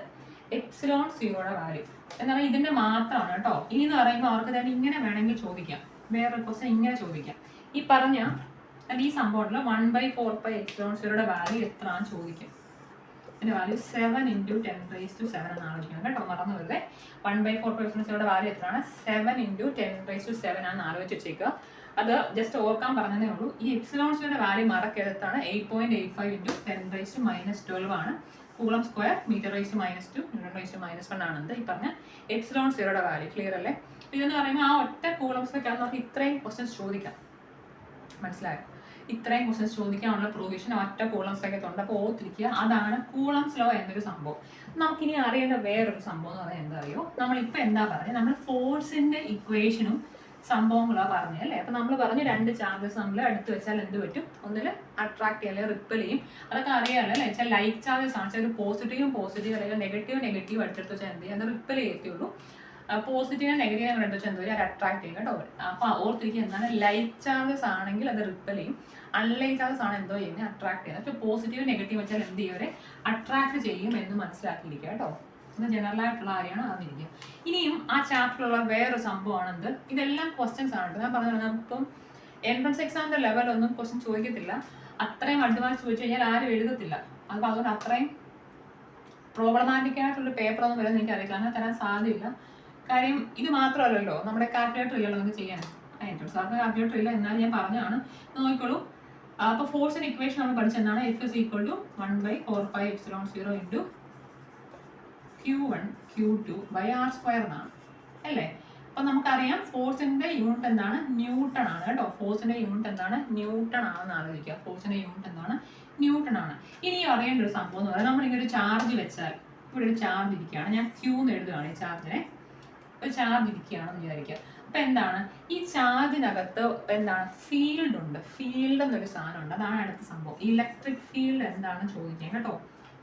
എപ്സിലോൺ സീറോയുടെ വാല്യൂ. എന്നാൽ ഇതിന്റെ മാത്രമാണ് കേട്ടോ. ഇനി എന്ന് പറയുമ്പോൾ അവർക്ക് തന്നെ ഇങ്ങനെ വേണമെങ്കിൽ ചോദിക്കാം. വേറൊരു ക്വസ്റ്റ്യൻ ഇങ്ങനെ ചോദിക്കാം. ഈ പറഞ്ഞ ഈ സംഭവത്തിൽ 1/4 എപ്സിലോൺ സീറോയുടെ വാല്യൂ എത്രയാണെന്ന് ചോദിക്കും. ഇതിന്റെ വാല്യൂ 7 × 10⁻7 എന്ന് ആലോചിക്കണം കേട്ടോ. മറന്നു വരല്ലേ. 1/4 എപ്സിലോൺ സീറോയുടെ വാല്യൂ എത്രയാണ്? 7 × 10⁻7 ആണെന്ന് ആലോചിച്ച് വെച്ചേക്കുക. അത് ജസ്റ്റ് ഓർക്കാൻ പറഞ്ഞതേ ഉള്ളൂ. ഈ എപ്സിലോൺ സീറോയുടെ വാല്യൂ മറക്കരുത്താണ്. 8.85 × 10⁻12 ആണ്. Coulomb square m⁻², N⁻⁻1 ആണെന്ത്? ഈ പറഞ്ഞ എപ്സിലോൺ സീറോയുടെ വാല്യൂ. ക്ലിയർ അല്ലേ? ഇതെന്ന് പറയുമ്പോൾ ആ ഒറ്റ കൂളംസിലേക്കാണ് നമുക്ക് ഇത്രയും ക്വസ്റ്റ്യൻസ് ചോദിക്കാം. മനസ്സിലായോ? ഇത്രയും ക്വസ്റ്റ്യൻസ് ചോദിക്കാനുള്ള പ്രൊവിഷൻ ഒറ്റ കൂളംസിലേക്കത്തുണ്ട്. അപ്പോൾ ഓർത്തിരിക്കുക, അതാണ് കൂളംസ് ലോ എന്നൊരു സംഭവം. നമുക്കിനി അറിയേണ്ട വേറൊരു സംഭവം എന്ന് പറയുന്നത് എന്താ അറിയോ? നമ്മളിപ്പോൾ എന്താ പറഞ്ഞത്? നമ്മൾ ഫോഴ്സിന്റെ ഇക്വേഷനും സംഭവങ്ങളാണ് പറഞ്ഞത് അല്ലേ? അപ്പൊ നമ്മൾ പറഞ്ഞു രണ്ട് ചാർജസ് നമ്മൾ അടുത്ത് വെച്ചാൽ എന്ത് പറ്റും? ഒന്നിൽ അട്രാക്ട് ചെയ്യും അല്ലെങ്കിൽ റിപ്പൽ ചെയ്യും. അതൊക്കെ അറിയാമല്ലോ അല്ലേ? വെച്ചാൽ ലൈക്ക് ചാർജസ് ആണ്. ഒരു പോസിറ്റീവ് അല്ലെങ്കിൽ നെഗറ്റീവ് അടുത്തെടുത്ത് വെച്ചാൽ എന്ത് ചെയ്യും? അത് റിപ്പൽ ചെയ്യത്തുള്ളൂ. പോസിറ്റീവ് നെഗറ്റീവ് എടുത്ത് വെച്ചാൽ എന്ത് വരും? അത് അട്രാക്ട് ചെയ്യും കേട്ടോ. അപ്പൊ ഓർത്തിരിക്കുക, എന്താണ്? ലൈക്ക് ചാർജസ് ആണെങ്കിൽ അത് റിപ്പൽ ചെയ്യും. അൺലൈക്ക് ചാർജസ് ആണ് എന്തോ ചെയ്യുന്നത്? അട്രാക്ട് ചെയ്യുന്നത്. അപ്പോൾ പോസിറ്റീവ് നെഗറ്റീവ് വെച്ചാൽ എന്ത് ചെയ്യും? അവരെ അട്രാക്ട് ചെയ്യും എന്ന് മനസ്സിലാക്കിയിരിക്കുക കേട്ടോ. ഇത് ജനറൽ ആയിട്ടുള്ള കാര്യമാണ്. അറിഞ്ഞിരിക്കുക. ഇനിയും ആ ചാപ്റ്ററിലുള്ള വേറൊരു സംഭവമാണ് എന്ത്? ഇതെല്ലാം ക്വസ്റ്റ്യൻസ് ആണ്. ഞാൻ പറഞ്ഞത് നമുക്കിപ്പം എൻട്രൻസ് എക്സാമിന്റെ ലെവലൊന്നും ക്വസ്റ്റ്യൻ ചോദിക്കത്തില്ല. അത്രയും അഡ്വാൻസ് ചോദിച്ചു കഴിഞ്ഞാൽ ആരും എഴുതത്തില്ല. അപ്പോൾ അതുകൊണ്ട് അത്രയും പ്രോബ്ലമാറ്റിക് ആയിട്ടുള്ള പേപ്പറൊന്നും വരുമെന്ന് എനിക്കറിയില്ല, അങ്ങനെ തരാൻ സാധ്യതയില്ല. കാര്യം ഇത് മാത്രമല്ലല്ലോ, നമ്മുടെ കാൽക്കുലേറ്റർ ഇല്ലല്ലോ നമുക്ക് ചെയ്യാൻ. എൻട്രൻസ് ആർക്ക് കാൽക്കുലേറ്റർ ഇല്ല, എന്നാലും ഞാൻ പറഞ്ഞതാണ്, നോക്കിക്കോളൂ. അപ്പോൾ ഫോഴ്സിന്റെ ഇക്വേഷൻ നമ്മൾ പഠിച്ചെന്താണ്? F is equal to 1/4πε0 into Q1 Q2 by R square എന്നാണ് അല്ലേ? അപ്പൊ നമുക്കറിയാം ഫോഴ്സിന്റെ യൂണിറ്റ് എന്താണ്? ന്യൂട്ടൺ ആണ് കേട്ടോ. ഫോഴ്സിന്റെ യൂണിറ്റ് എന്താണ്? ന്യൂട്ടൺ ആണെന്ന് ആലോചിക്കുക. ഫോഴ്സിന്റെ യൂണിറ്റ് എന്താണ്? ന്യൂട്ടൺ ആണ്. ഇനി അറിയേണ്ട ഒരു സംഭവം എന്ന് പറയുന്നത്, നമ്മളിങ്ങനെ ഒരു ചാർജ് വെച്ചാൽ, ഇവിടെ ഒരു ചാർജ് ഇരിക്കുകയാണ്, ഞാൻ Q എന്ന് എഴുതുകയാണ്. ഈ ചാർജിനെ ഒരു ചാർജ് ഇരിക്കുകയാണെന്ന് വിചാരിക്കുക. അപ്പൊ എന്താണ് ഈ ചാർജിനകത്ത്? എന്താണ്? ഫീൽഡ് ഉണ്ട്. ഫീൽഡ് എന്നൊരു സാധനം ഉണ്ട്. അതാണ് അടുത്ത സംഭവം. ഇലക്ട്രിക് ഫീൽഡ് എന്താണ് ചോദിക്കുക കേട്ടോ.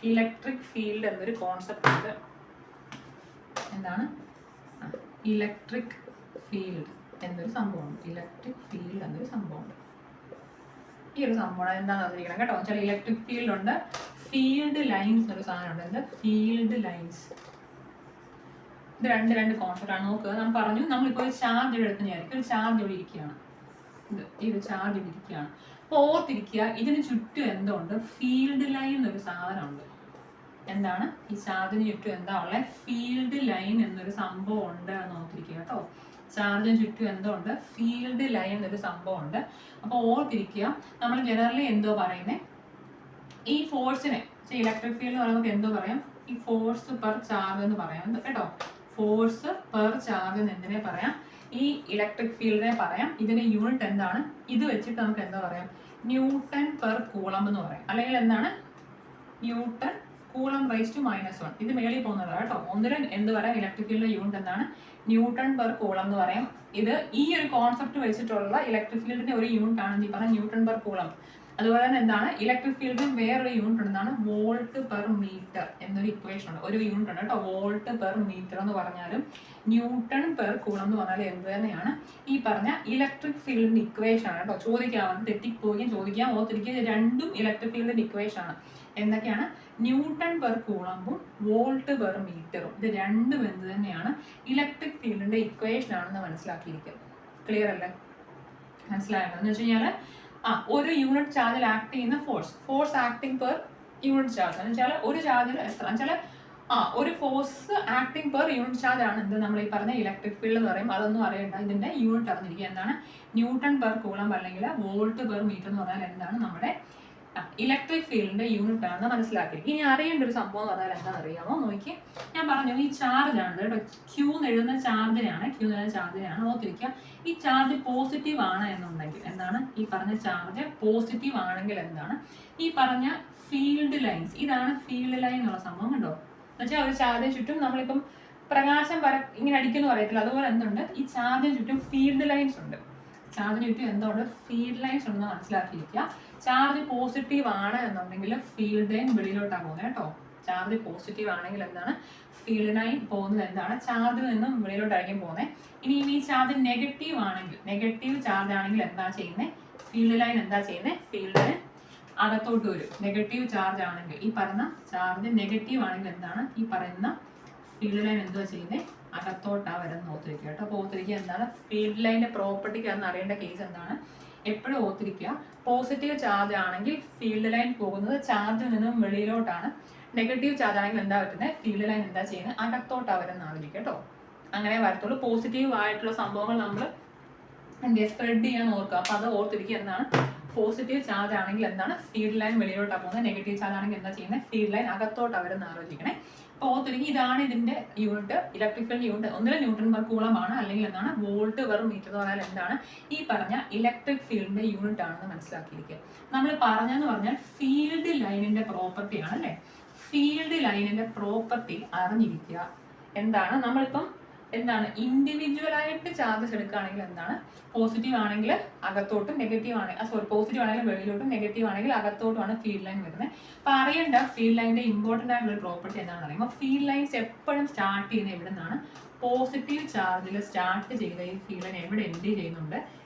ഇലക്ട്രിക് ഫീൽഡ് എന്നൊരു കോൺസെപ്റ്റ് ഉണ്ട്. എന്താണ്? ഇലക്ട്രിക് ഫീൽഡ് എന്നൊരു സംഭവമുണ്ട്. ഇലക്ട്രിക് ഫീൽഡ് എന്നൊരു സംഭവമുണ്ട്. ഈ ഒരു സംഭവം എന്താണെന്ന് അറിയിക്കണം കേട്ടോ. വെച്ചാൽ ഇലക്ട്രിക് ഫീൽഡ് ഉണ്ട്, ഫീൽഡ് ലൈൻസ് എന്നൊരു സാധനമുണ്ട്. എന്താ? Field lines. ഇത് രണ്ട് കോൺസെപ്റ്റ് ആണ്. നോക്കുക, നമ്മൾ പറഞ്ഞു, നമ്മളിപ്പോൾ ഒരു ചാർജ് എടുത്ത് വിചാരിക്കും. ഒരു ചാർജ് ഇവിടെ ഇരിക്കുകയാണ്. ഈ ഒരു ചാർജ് ഇവിടെ ഇരിക്കുകയാണ്. അപ്പോൾ ഓർത്തിരിക്കുക, ഇതിന് ചുറ്റും എന്തോ ഉണ്ട്? ഫീൽഡ് ലൈൻ എന്നൊരു സാധനമുണ്ട്. എന്താണ്? ഈ ചാർജിന് ചുറ്റും എന്താ ഉള്ളത്? ഫീൽഡ് ലൈൻ എന്നൊരു സംഭവം ഉണ്ട് എന്ന് ഓർത്തിരിക്കുക കേട്ടോ. ചാർജിന് ചുറ്റും എന്തോ ഉണ്ട്? ഫീൽഡ് ലൈൻ എന്നൊരു സംഭവം ഉണ്ട്. അപ്പോൾ ഓർത്തിരിക്കുക, നമ്മൾ ജനറലി എന്തോ പറയുന്നത്, ഈ ഫോഴ്സിനെ, ഇലക്ട്രിക് ഫീൽഡ് എന്ന് പറയുമ്പോൾ എന്തോ പറയാം? ഈ ഫോഴ്സ് പെർ ചാർജ് എന്ന് പറയാം കേട്ടോ. ഫോഴ്സ് പെർ ചാർജ് എന്ന് എന്തിനെ പറയാം? ഈ ഇലക്ട്രിക് ഫീൽഡിനെ പറയാം. ഇതിന്റെ യൂണിറ്റ് എന്താണ്? ഇത് വെച്ചിട്ട് നമുക്ക് എന്താ പറയാം? ന്യൂട്ടൺ പെർ കൂളം എന്ന് പറയാം. അല്ലെങ്കിൽ എന്താണ്? Newton coulomb raise to -1. ഇത് മേളിൽ പോകുന്നതാണ് കേട്ടോ. ഒന്നിലും എന്ത് പറയാം? ഇലക്ട്രിക് ഫീൽഡിന്റെ യൂണിറ്റ് എന്താണ്? ന്യൂട്ടൺ പെർ കൂളം എന്ന് പറയാം. ഇത് ഈ ഒരു കോൺസെപ്റ്റ് വെച്ചിട്ടുള്ള ഇലക്ട്രിക് ഫീൽഡിന്റെ ഒരു യൂണിറ്റ് ആണ് ഈ പറഞ്ഞ ന്യൂട്ടൺ പെർ കൂളം. അതുപോലെ തന്നെ എന്താണ്? ഇലക്ട്രിക് ഫീൽഡിന് വേറൊരു യൂണിറ്റ് എന്താണ്? വോൾട്ട് പെർ മീറ്റർ എന്നൊരു ഇക്വേഷൻ ഉണ്ട്. ഒരു യൂണിറ്റ് ഉണ്ട് കേട്ടോ. വോൾട്ട് പെർ മീറ്റർ എന്ന് പറഞ്ഞാലും ന്യൂട്ടൺ പെർ കൂളം എന്ന് പറഞ്ഞാലും എന്ത് തന്നെയാണ്? ഈ പറഞ്ഞ ഇലക്ട്രിക് ഫീൽഡിന്റെ ഇക്വേഷൻ ആണ് കേട്ടോ. ചോദിക്കാവുന്നത്, തെറ്റിപ്പോവുകയും ചോദിക്കാൻ ഓർത്തിരിക്കുക, രണ്ടും ഇലക്ട്രിക് ഫീൽഡിന്റെ ഇക്വേഷൻ ആണ്. എന്തൊക്കെയാണ്? ന്യൂട്ടൺ പെർ കൂളമ്പും വോൾട്ട് പെർ മീറ്ററും. ഇത് രണ്ടും എന്ത് തന്നെയാണ്? ഇലക്ട്രിക് ഫീൽഡിന്റെ ഇക്വേഷൻ ആണെന്ന് മനസ്സിലാക്കിയിരിക്കുക. ക്ലിയർ അല്ലേ? മനസ്സിലായോ എന്ന് വെച്ച് കഴിഞ്ഞാൽ, ഒരു യൂണിറ്റ് ചാർജിൽ ആക്ട് ചെയ്യുന്ന force acting per unit charge എന്ന് വെച്ചാൽ ഒരു ചാർജിൽ എത്ര വെച്ചാൽ ഒരു force acting per unit charge ആണ് എന്ത് നമ്മൾ ഈ പറഞ്ഞ ഇലക്ട്രിക് ഫീൽഡ് എന്ന് പറയും. അതൊന്നും അറിയണ്ട, ഇതിന്റെ യൂണിറ്റ് അറിഞ്ഞിരിക്കുക. എന്താണ്? ന്യൂട്ടൺ പെർ കൂളം അല്ലെങ്കിൽ വോൾട്ട് പെർ മീറ്റർ എന്ന് പറഞ്ഞാൽ എന്താണ്? നമ്മുടെ ഇലക്ട്രിക് ഫീൽഡിന്റെ യൂണിറ്റ് ആണെന്ന് മനസ്സിലാക്കി. ഇനി അറിയേണ്ട ഒരു സംഭവം എന്ന് പറഞ്ഞാൽ എന്താണെന്ന് അറിയാമോ? നോക്കി, ഞാൻ പറഞ്ഞു ഈ ചാർജ് ആണ് കേട്ടോ. Q എഴുതുന്ന ചാർജിനെയാണ് ഓർത്തിരിക്കുക. ഈ ചാർജ് പോസിറ്റീവ് ആണ് എന്നുണ്ടെങ്കിൽ എന്താണ്? ഈ പറഞ്ഞ ചാർജ് പോസിറ്റീവ് ആണെങ്കിൽ എന്താണ്? ഈ പറഞ്ഞ ഫീൽഡ് ലൈൻസ്, ഇതാണ് ഫീൽഡ് ലൈൻ എന്നുള്ള സംഭവം കണ്ടോ. എന്നുവെച്ചാൽ ഒരു ചാർജിന് ചുറ്റും നമ്മളിപ്പം പ്രകാശം ഇങ്ങനെ അടിക്കുന്നു പറയത്തില്ല, അതുപോലെ എന്തുണ്ട്? ഈ ചാർജിന് ചുറ്റും ഫീൽഡ് ലൈൻസ് ഉണ്ട്. ചാർജിന് ചുറ്റും എന്തുണ്ട്? ഫീൽഡ് ലൈൻസ് ഉണ്ടെന്ന് മനസ്സിലാക്കിയിരിക്കുക. ചാർജ് പോസിറ്റീവ് ആണ് എന്നുണ്ടെങ്കിൽ ഫീൽഡ് ലൈൻ വെളിയിലോട്ടാണ് പോകുന്നത് കേട്ടോ. ചാർജ് പോസിറ്റീവ് ആണെങ്കിൽ എന്താണ്? ഫീൽഡ് ലൈൻ പോകുന്നത് എന്താണ്? ചാർജിൽ നിന്നും വെളിയിലോട്ടായിരിക്കും പോകുന്നത്. ഇനി ഈ ചാർജ് നെഗറ്റീവ് ആണെങ്കിൽ, നെഗറ്റീവ് ചാർജ് ആണെങ്കിൽ എന്താ ചെയ്യുന്നത്? ഫീൽഡ് ലൈൻ എന്താ ചെയ്യുന്നത്? ഫീൽഡ് ലൈൻ അകത്തോട്ട് വരും. നെഗറ്റീവ് ചാർജ് ആണെങ്കിൽ, ഈ പറയുന്ന ചാർജ് നെഗറ്റീവ് ആണെങ്കിൽ എന്താണ്? ഈ പറയുന്ന ഫീൽഡ് ലൈൻ എന്തുവാ ചെയ്യുന്നത്? അകത്തോട്ടാ വരുന്ന ഓർത്തിരിക്കുക കേട്ടോ. അപ്പോൾ ഓർത്തിരിക്കുക എന്താണ്? ഫീൽഡ് ലൈനിന്റെ പ്രോപ്പർട്ടിക്ക് അന്ന് അറിയേണ്ട കേസ് എന്താണ്? എപ്പോഴും ഓർത്തിരിക്കുക, പോസിറ്റീവ് ചാർജ് ആണെങ്കിൽ ഫീൽഡ് ലൈൻ പോകുന്നത് ചാർജിൽ നിന്നും വെളിയിലോട്ടാണ്. നെഗറ്റീവ് ചാർജ് ആണെങ്കിൽ എന്താ പറ്റുന്നത്? ഫീൽഡ് ലൈൻ എന്താ ചെയ്യുന്നത്? അകത്തോട്ടാ വരുന്ന ആലോചിക്കുക കേട്ടോ. അങ്ങനെ വരത്തുള്ളൂ. പോസിറ്റീവ് ആയിട്ടുള്ള സംഭവങ്ങൾ നമ്മൾ എന്താ സ്പ്രെഡ് ചെയ്യാൻ ഓർക്കുക. അപ്പോൾ അത് ഓർത്തിരിക്കുക എന്താണ്? പോസിറ്റീവ് ചാർജ് ആണെങ്കിൽ എന്താണ്? ഫീൽഡ് ലൈൻ വെളിയിലോട്ടാണ് പോകുന്നത്. നെഗറ്റീവ് ചാർജ് ആണെങ്കിൽ എന്താ ചെയ്യുന്നത്? ഫീൽഡ് ലൈൻ അകത്തോട്ടാണ് വരുന്ന ആലോചിക്കണേ. അപ്പോൾ ഓർത്തിരിക്കുക, ഇതാണ് ഇതിന്റെ യൂണിറ്റ്. ഇലക്ട്രിക് ഫീൽഡ് യൂണിറ്റ് ഒന്നിലും ന്യൂട്ടൺ പെർ കൂളം ആണ്, അല്ലെങ്കിൽ എന്താണ്? വോൾട്ട് പെർ മീറ്റർ എന്ന് പറഞ്ഞാൽ എന്താണ്? ഈ പറഞ്ഞ ഇലക്ട്രിക് ഫീൽഡിന്റെ യൂണിറ്റ് ആണെന്ന് മനസ്സിലാക്കിയിരിക്കുക. നമ്മൾ പറഞ്ഞെന്ന് പറഞ്ഞാൽ ഫീൽഡ് ലൈനിന്റെ പ്രോപ്പർട്ടി ആണ് അല്ലേ? ഫീൽഡ് ലൈനിന്റെ പ്രോപ്പർട്ടി അറിഞ്ഞിരിക്കുക. എന്താണ്? നമ്മളിപ്പം എന്താണ്? ഇൻഡിവിജ്വൽ ആയിട്ട് ചാർജസ് എടുക്കുകയാണെങ്കിൽ എന്താണ്? പോസിറ്റീവ് ആണെങ്കിൽ അകത്തോട്ടും, നെഗറ്റീവ് ആണെങ്കിൽ പോസിറ്റീവ് ആണെങ്കിൽ വെളിയിലോട്ടും, നെഗറ്റീവ് ആണെങ്കിൽ അകത്തോട്ടുമാണ് ഫീൽഡ് ലൈൻ വരുന്നത്. അപ്പോൾ അറിയേണ്ട ഫീൽഡ് ലൈനിന്റെ ഇമ്പോർട്ടൻ്റ് ആയിട്ടുള്ള ഒരു പ്രോപ്പർട്ടി എന്താണെന്ന് പറയുമ്പോൾ, ഫീൽഡ് ലൈൻസ് എപ്പോഴും സ്റ്റാർട്ട് ചെയ്യുന്നത് എവിടെ നിന്നാണ്? പോസിറ്റീവ് ചാർജിൽ സ്റ്റാർട്ട് ചെയ്ത ഈ ഫീൽഡ് ലൈൻ എവിടെ എൻഡ് ചെയ്യുന്നുണ്ട്?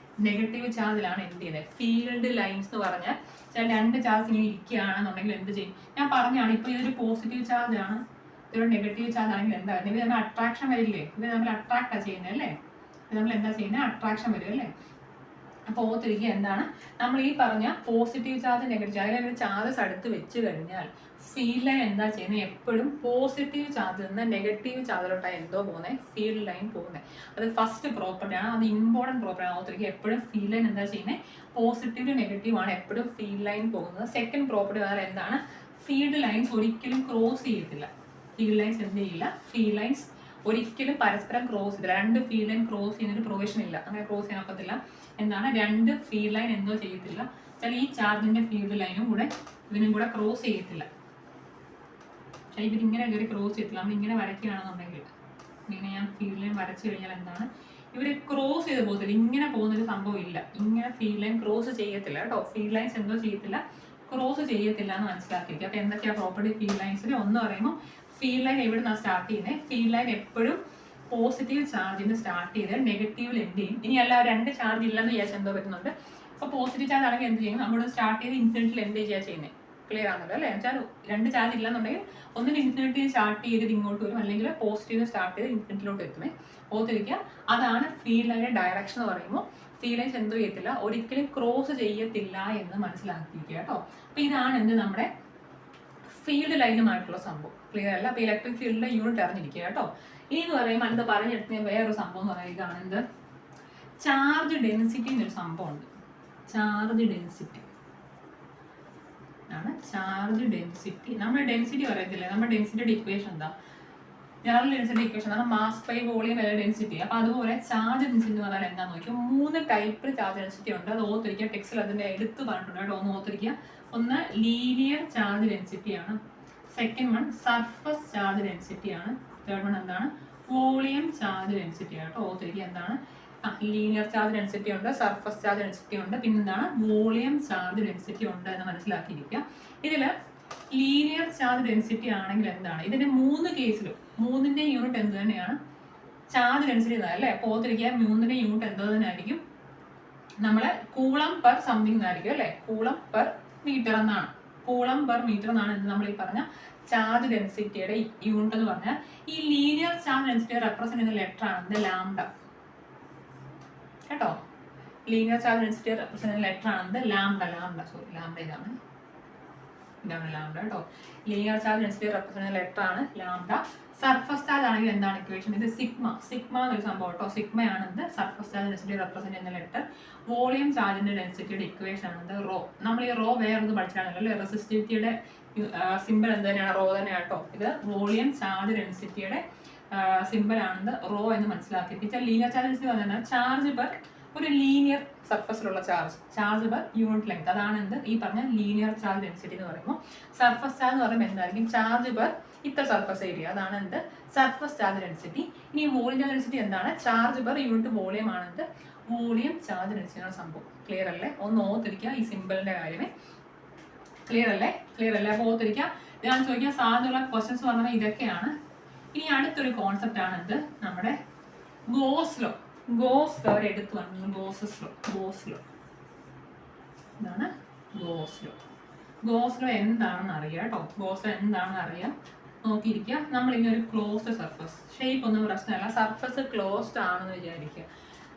നെഗറ്റീവ് ചാർജിലാണ് എൻഡ് ചെയ്യുന്നത്. ഫീൽഡ് ലൈൻസ് എന്ന് പറഞ്ഞാൽ ചില രണ്ട് ചാർജ് ഇങ്ങനെ ഇരിക്കുകയാണെന്നുണ്ടെങ്കിൽ എന്ത് ചെയ്യും? ഞാൻ പറഞ്ഞാണ്, ഇപ്പോൾ ഇതൊരു പോസിറ്റീവ് ചാർജ് ആണ്, ഇതൊരു നെഗറ്റീവ് ചാർജ് ആണെങ്കിൽ എന്താ വരുന്നത്? ഇത് നമ്മൾ അട്രാക്ഷൻ വരില്ലേ? ഇത് നമ്മൾ അട്രാക്റ്റാണ് ചെയ്യുന്നത് അല്ലേ? ഇത് നമ്മൾ എന്താ ചെയ്യുന്നത്? അട്രാക്ഷൻ വരും അല്ലേ? അപ്പോൾ ഓർത്തിരിക്കുക എന്താണ് നമ്മൾ ഈ പറഞ്ഞ പോസിറ്റീവ് ചാർജ് നെഗറ്റീവ് ചാർജ് അല്ലെങ്കിൽ ചാർജസ് അടുത്ത് വെച്ച് കഴിഞ്ഞാൽ ഫീൽഡ് ലൈൻ എന്താ ചെയ്യുന്നത്, എപ്പോഴും പോസിറ്റീവ് ചാർജിൽ നിന്ന് നെഗറ്റീവ് ചാർജിലോട്ടാണ് എന്തോ പോകുന്നത്, ഫീൽഡ് ലൈൻ പോകുന്നത്. അത് ഫസ്റ്റ് പ്രോപ്പർട്ടിയാണ്, അത് ഇമ്പോർട്ടൻറ്റ് പ്രോപ്പർട്ടിയാണ്. ഓർത്തിരിക്കുക എപ്പോഴും ഫീൽഡ് ലൈൻ എന്താ ചെയ്യുന്നത്, പോസിറ്റീവ് നെഗറ്റീവ് ആണ് എപ്പോഴും ഫീൽഡ് ലൈൻ പോകുന്നത്. സെക്കൻഡ് പ്രോപ്പർട്ടി വേറെ എന്താണ്, ഫീൽഡ് ലൈൻസ് ഒരിക്കലും ക്രോസ് ചെയ്യത്തില്ല. ഫീൽഡ് ലൈൻസ് എന്ത് ചെയ്യില്ല, ഫീൽഡ് ലൈൻസ് ഒരിക്കലും പരസ്പരം ക്രോസ് ചെയ്തില്ല. രണ്ട് ഫീൽഡ് ലൈൻ ക്രോസ് ചെയ്യുന്നൊരു പ്രൊവിഷൻ ഇല്ല, അങ്ങനെ ക്രോസ് ചെയ്യാൻ ഒക്കത്തില്ല. എന്താണ്, രണ്ട് ഫീൽഡ് ലൈൻ എന്തോ ചെയ്യത്തില്ല, ചില ഈ ചാർജിന്റെ ഫീൽഡ് ലൈനും കൂടെ ഇതിനും കൂടെ ക്രോസ് ചെയ്യത്തില്ല. ഇവരിങ്ങനെ കയറി ക്രോസ് ചെയ്യത്തില്ല. നമ്മൾ ഇങ്ങനെ വരയ്ക്കുകയാണെന്നുണ്ടെങ്കിൽ, ഇങ്ങനെ ഞാൻ ഫീൽഡ് ലൈൻ വരച്ചു കഴിഞ്ഞാൽ എന്താണ്, ഇവർ ക്രോസ് ചെയ്ത് പോകത്തില്ല, ഇങ്ങനെ പോകുന്നൊരു സംഭവം ഇല്ല. ഇങ്ങനെ ഫീൽഡ് ലൈൻ ക്രോസ് ചെയ്യത്തില്ല കേട്ടോ. ഫീൽഡ് ലൈൻസ് എന്തോ ചെയ്യത്തില്ല, ക്രോസ് ചെയ്യത്തില്ല എന്ന് മനസ്സിലാക്കിയിരിക്കും. അപ്പോൾ എന്തൊക്കെയാണ് പ്രോപ്പർട്ടി ഫീൽഡ് ലൈൻസിൽ? ഒന്ന് പറയുമ്പോൾ ഫീൽഡ് ലൈൻ എവിടെ നിന്നാണ് സ്റ്റാർട്ട് ചെയ്യുന്നത്, ഫീൽഡ് ലൈൻ എപ്പോഴും പോസിറ്റീവ് ചാർജിൽ നിന്ന് സ്റ്റാർട്ട് ചെയ്ത് നെഗറ്റീവിൽ എൻഡ് ചെയ്യും. ഇനി അല്ല രണ്ട് ചാർജ് ഇല്ലെന്ന് വിചാരിച്ച് എന്തോ പറ്റുന്നുണ്ട്. അപ്പോൾ പോസിറ്റീവ് ചാർജ് ആണെങ്കിൽ എന്ത് ചെയ്യും, നമ്മൾ സ്റ്റാർട്ട് ചെയ്ത് ഇൻഫിനിറ്റിൽ എൻഡ് ചെയ്യുക ചെയ്യുന്നത്. ക്ലിയർ ആണല്ലോ അല്ലേ? വെച്ചാൽ രണ്ട് ചാർജ് ഇല്ലെന്നുണ്ടെങ്കിൽ ഒന്നിന് ഇൻഫിനിറ്റി സ്റ്റാർട്ട് ചെയ്തിട്ട് ഇങ്ങോട്ട് വരും, അല്ലെങ്കിൽ പോസിറ്റീവ് സ്റ്റാർട്ട് ചെയ്ത് ഇൻഫിനിറ്റിലോട്ട് എത്തുമേ. ഓർത്തിരിക്കുക, അതാണ് ഫീൽഡ് ലൈനിന്റെ ഡയറക്ഷൻ എന്ന് പറയുമ്പോൾ. ഫീൽഡ് ലൈൻസ് എന്തോ ചെയ്യത്തില്ല, ഒരിക്കലും ക്രോസ് ചെയ്യത്തില്ല എന്ന് മനസ്സിലാക്കിയിരിക്കുക കേട്ടോ. അപ്പോൾ ഇതാണ് എന്ത് നമ്മുടെ ഫീൽഡ് ലൈനുമായിട്ടുള്ള സംഭവം. ക്ലിയർ അല്ല? അപ്പോൾ ഇലക്ട്രിക് ഫീൽഡിന്റെ യൂണിറ്റ് അറിഞ്ഞിരിക്കുക കേട്ടോ. ഇനി എന്ന് പറയുമ്പോൾ എന്താ പറഞ്ഞെടുത്ത വേറൊരു സംഭവം എന്ന് പറയുന്നത് ഇതാണ്, എന്ത്, ചാർജ് ഡെൻസിറ്റി എന്നൊരു സംഭവം ഉണ്ട്. ചാർജ് ഡെൻസിറ്റി ആണ് ചാർജ് ഡെൻസിറ്റി. നമ്മൾ ഡെൻസിറ്റി പറയത്തില്ലേ, നമ്മുടെ ഡെൻസിറ്റിയുടെ ഇക്വേഷൻ എന്താ, ജനറൽ ഡെൻസിറ്റി ഇക്വേഷൻ ആണ് മാസ് ബൈ വോളിയം അല്ല ഡെൻസിറ്റി. അപ്പോൾ അതുപോലെ ചാർജ് ഡെൻസിറ്റി എന്ന് പറഞ്ഞാൽ എന്താണെന്ന് നോക്കിയാൽ 3 ടൈപ്പ് ചാർജ് ഡെൻസിറ്റി ഉണ്ട്. അത് ഓർത്തിരിക്കുക, ടെക്സ്റ്റിൽ അതിൻ്റെ എടുത്ത് പറഞ്ഞിട്ടുണ്ട് കേട്ടോ, ഒന്ന് ഓർത്തിരിക്കുക. ഒന്ന് ലീനിയർ ചാർജ് ഡെൻസിറ്റി ആണ്, second one surface charge density ആണ്, തേർഡ് വൺ എന്താണ്, വോളിയം ചാർജ് ഡെൻസിറ്റി ആണ് കേട്ടോ. ഓർത്തിരിക്കുക എന്താണ്, ലീനിയർ ചാർജ് ഡെൻസിറ്റി ഉണ്ട്, സർഫസ് ചാർജ് ഡെൻസിറ്റി ഉണ്ട്, പിന്നെന്താണ്, വോളിയം ചാർജ് ഡെൻസിറ്റി ഉണ്ട് എന്ന് മനസ്സിലാക്കിയിരിക്കുക. ഇതിൽ ലീനിയർ ചാർജ് ഡെൻസിറ്റി ആണെങ്കിൽ എന്താണ്, ഇതിന്റെ 3 കേസിലും 3ന്റെ യൂണിറ്റ് എന്ത് തന്നെയാണ്, ചാർജ് ഡെൻസിറ്റി അല്ലേ. അപ്പോൾ ഓർത്തിരിക്കുക 3ന്റെ യൂണിറ്റ് എന്തോ തന്നെ ആയിരിക്കും, നമ്മളെ കൂളം പെർ സംതിങ് എന്നായിരിക്കും അല്ലേ, കൂളം പെർ മീറ്റർ എന്നാണ്. കൂളം പെർ മീറ്റർ എന്നാണ് എന്ത് നമ്മൾ ഈ പറഞ്ഞ ചാർജ് ഡെൻസിറ്റിയുടെ യൂണിറ്റ് എന്ന് പറഞ്ഞാൽ. ഈ ലീനിയർ ചാർജ് ഡെൻസിറ്റി റെപ്രസെന്റ് ചെയ്യുന്ന ലെറ്റർ ആണ് ലാംഡ കേട്ടോ. ലീനിയർ ചാർജ് ഡെൻസിറ്റി റെപ്രസെന്റ് ചെയ്യുന്ന ലെറ്റർ ആണ് ലാംഡ. ലാംഡ ഇതാണ് ലാംഡ കേട്ടോ. ലീനിയർ ചാർജ് ഡെൻസിറ്റി റെപ്രസെന്റ് ചെയ്യുന്ന ലെറ്റർ ആണ് ലാംഡ. സർഫസ് ചാർജ് ആണെങ്കിൽ എന്താണ് ഇക്വേഷൻ, ഇത് സിഗ്മ എന്നൊരു സംഭവം കേട്ടോ. സിഗ്മയാണ് എന്ത്, സർഫസ് ചാർജ് ഡെൻസിറ്റി റെപ്രസെന്റ് ചെയ്യുന്ന ലെറ്റർ. വോളിയം ചാർജിന്റെ ഡെൻസിറ്റിയുടെ ഇക്വേഷൻ ആണ് റോ. നമ്മൾ ഈ റോ വേറൊന്ന് പഠിച്ചാണല്ലോ അല്ലേ, റെസിസ്റ്റിവിറ്റിയുടെ സിമ്പിൾ എന്ത് തന്നെയാണ്, റോ തന്നെയാണ് കേട്ടോ. ഇത് വോളിയം ചാർജ് ഡെൻസിറ്റിയുടെ സിമ്പിൾ ആണെന്ന് റോ എന്ന് മനസ്സിലാക്കി. ലീനിയർ ചാർജ് ഡെൻസിറ്റി പറഞ്ഞാൽ ചാർജ് പെർ ഒരു ലീനിയർ സർഫസിലുള്ള ചാർജ് പെർ യൂണിറ്റ് ലെങ്ത്, അതാണ് എന്ത് ഈ പറഞ്ഞ ലീനിയർ ചാർജ് ഡെൻസിറ്റി എന്ന് പറയുമ്പോൾ. സർഫസ് ചാർജ് എന്ന് പറയുമ്പോൾ എന്തായിരിക്കും, ചാർജ് പെർ ഇത്ര സർഫസ് ഏരിയ, അതാണ് എന്ത് സർഫസ് ചാർജ് ഡെൻസിറ്റി. ഇനി വോളിയം ചാർജ് ഡെൻസിറ്റി എന്താണ്, ചാർജ് പെർ യൂണിറ്റ് വോളിയം ആണെന്ത് വോളിയം ചാർജ് ഡെൻസിറ്റി എന്ന സംഭവം. ക്ലിയർ അല്ലേ? ഒന്ന് ഓർത്തിരിക്കുക ഈ സിമ്പിളിന്റെ കാര്യമേ. ക്ലിയർ അല്ലേ? അപ്പോൾ ഓർത്തിരിക്കുക. ഞാൻ ചോദിക്കാൻ സാധ്യതയുള്ള ക്വസ്റ്റ്യൻസ് പറഞ്ഞാൽ ഇതൊക്കെയാണ്. ഇനി അടുത്തൊരു കോൺസെപ്റ്റ് ആണ് എന്ത്, നമ്മുടെ ഗോസ് ലോ. ഗോസ് ലോ എടുത്തു വന്നത് ഗോസ് ലോ ഇതാണ് ഗോസ് ലോ. ഗോസ് ലോ എന്താണെന്ന് അറിയാം കേട്ടോ. ഗോസ് ലോ എന്താണെന്ന് അറിയാം, നോക്കിയിരിക്കുക. നമ്മളിങ്ങനെ ഒരു ക്ലോസ്ഡ് സർഫസ്, ഷേപ്പ് ഒന്നും പ്രശ്നമല്ല, സർഫസ് ക്ലോസ്ഡ് ആണെന്ന് വിചാരിക്കുക.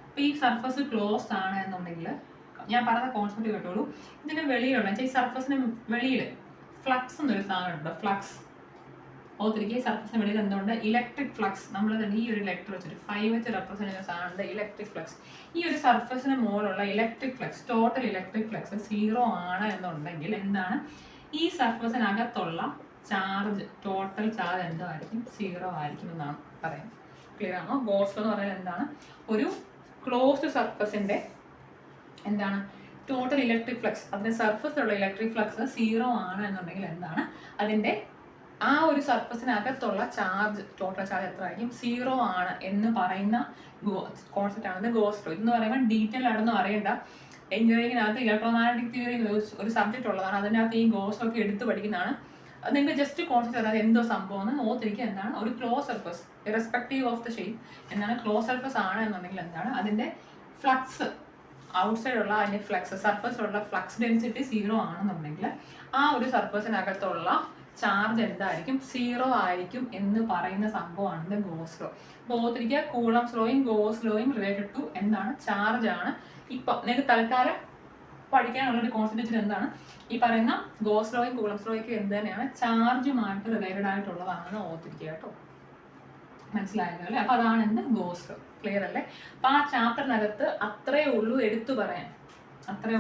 അപ്പോൾ ഈ സർഫസ് ക്ലോസ്ഡ് ആണ് എന്നുണ്ടെങ്കിൽ ഞാൻ പറഞ്ഞ കോൺസെപ്റ്റ് കേട്ടോളൂ. ഇതിന് വെളിയിലുള്ള ഈ സർഫസിന് വെളിയിൽ ഫ്ലക്സ് എന്നൊരു സാധനം ഉണ്ട്, ഫ്ലക്സ്. ഓർത്തിരിക്കുക, സർഫസിന് വെളിയിൽ എന്തുകൊണ്ട്, ഇലക്ട്രിക് ഫ്ലക്സ്. നമ്മൾ തന്നെ ഈ ഒരു ലെറ്റർ വെച്ചിട്ട് 5 വെച്ച് റെപ്രസെന്റ് ചെയ്യുന്ന സാധനം ഇലക്ട്രിക് ഫ്ലക്സ്. ഈ ഒരു സർഫസിന് മുകളിലുള്ള electric flux, total electric flux 0 ആണ് എന്നുണ്ടെങ്കിൽ എന്താണ്, ഈ സർഫസിനകത്തുള്ള ചാർജ്, ടോട്ടൽ ചാർജ് എന്തായിരിക്കും, 0 ആയിരിക്കും എന്നാണ് പറയുന്നത്. ക്ലിയർ ആണോ? ഗോസ് ലോ എന്ന് പറയുന്നത് എന്താണ്, ഒരു ക്ലോസ്ഡ് സർഫസിന്റെ എന്താണ് ടോട്ടൽ ഇലക്ട്രിക് ഫ്ലക്സ്, അതിന്റെ സർഫസിലുള്ള ഇലക്ട്രിക് ഫ്ലക്സ് 0 ആണ് എന്നുണ്ടെങ്കിൽ എന്താണ്, അതിന്റെ ആ ഒരു സർഫസിനകത്തുള്ള ചാർജ്, ടോട്ടൽ ചാർജ് എത്ര ആയിരിക്കും, 0 ആണ് എന്ന് പറയുന്ന കോൺസെപ്റ്റ് ആണ് ഗോസ് ലോ. ഇതെന്ന് പറയുമ്പോൾ ഡീറ്റെയിൽ ആയിട്ടൊന്നും അറിയണ്ട. എഞ്ചിനീയറിംഗിനകത്ത് ഇലക്ട്രോമാഗ്നറ്റിക് തിയറി ഒരു സബ്ജക്റ്റ് ഉള്ളതാണ്, അതിനകത്ത് ഈ ഗോസ് ലോ ഒക്കെ എടുത്ത് പഠിക്കുന്നതാണ്. നിങ്ങൾക്ക് ജസ്റ്റ് കോൺസെപ്റ്റ് അറിയാതെ എന്തോ സംഭവം എന്ന് ഓർത്തിരിക്കുക. എന്താണ് ഒരു close surface, irrespective of the shape, എന്താണ് ക്ലോസ് സർഫസ് ആണ് എന്നുണ്ടെങ്കിൽ എന്താണ് അതിന്റെ ഫ്ലക്സ്, ഔട്ട്സൈഡ് ഉള്ള അതിന്റെ ഫ്ലക്സ്, സർഫസിലുള്ള ഫ്ലക്സ് ഡെൻസിറ്റി 0 ആണെന്നുണ്ടെങ്കിൽ ആ ഒരു സർഫസിനകത്തുള്ള ചാർജ് എന്തായിരിക്കും, 0 ആയിരിക്കും എന്ന് പറയുന്ന സംഭവമാണ് ഗോസ് ലോ. അപ്പോൾ ഓർത്തിരിക്കുക, കൂളംസ് ലോയും ഗോസ് ലോയും റിലേറ്റഡ് ടു എന്താണ്, ചാർജ് ആണ്. ഇപ്പം നിങ്ങൾക്ക് തൽക്കാലം പഠിക്കാനുള്ളൊരു കോൺസെപ്റ്റ് വെച്ചിട്ട് എന്താണ് ഈ പറയുന്ന ഗോസ് ലോയും കൂളംസ് ലോയ്ക്കും എന്ത് തന്നെയാണ് ചാർജുമായിട്ട് റിലേറ്റഡ് ആയിട്ടുള്ളതാണെന്ന് ഓർത്തിരിക്കുക കേട്ടോ. മനസ്സിലായല്ലോ അല്ലേ? അപ്പൊ അതാണ് എന്ത് ഗോസ് ലോ. ക്ലിയർ അല്ലേ? അപ്പൊ ആ ചാപ്റ്ററിനകത്ത് അത്രേ ഉള്ളൂ എടുത്തു പറയാൻ, അത്രേ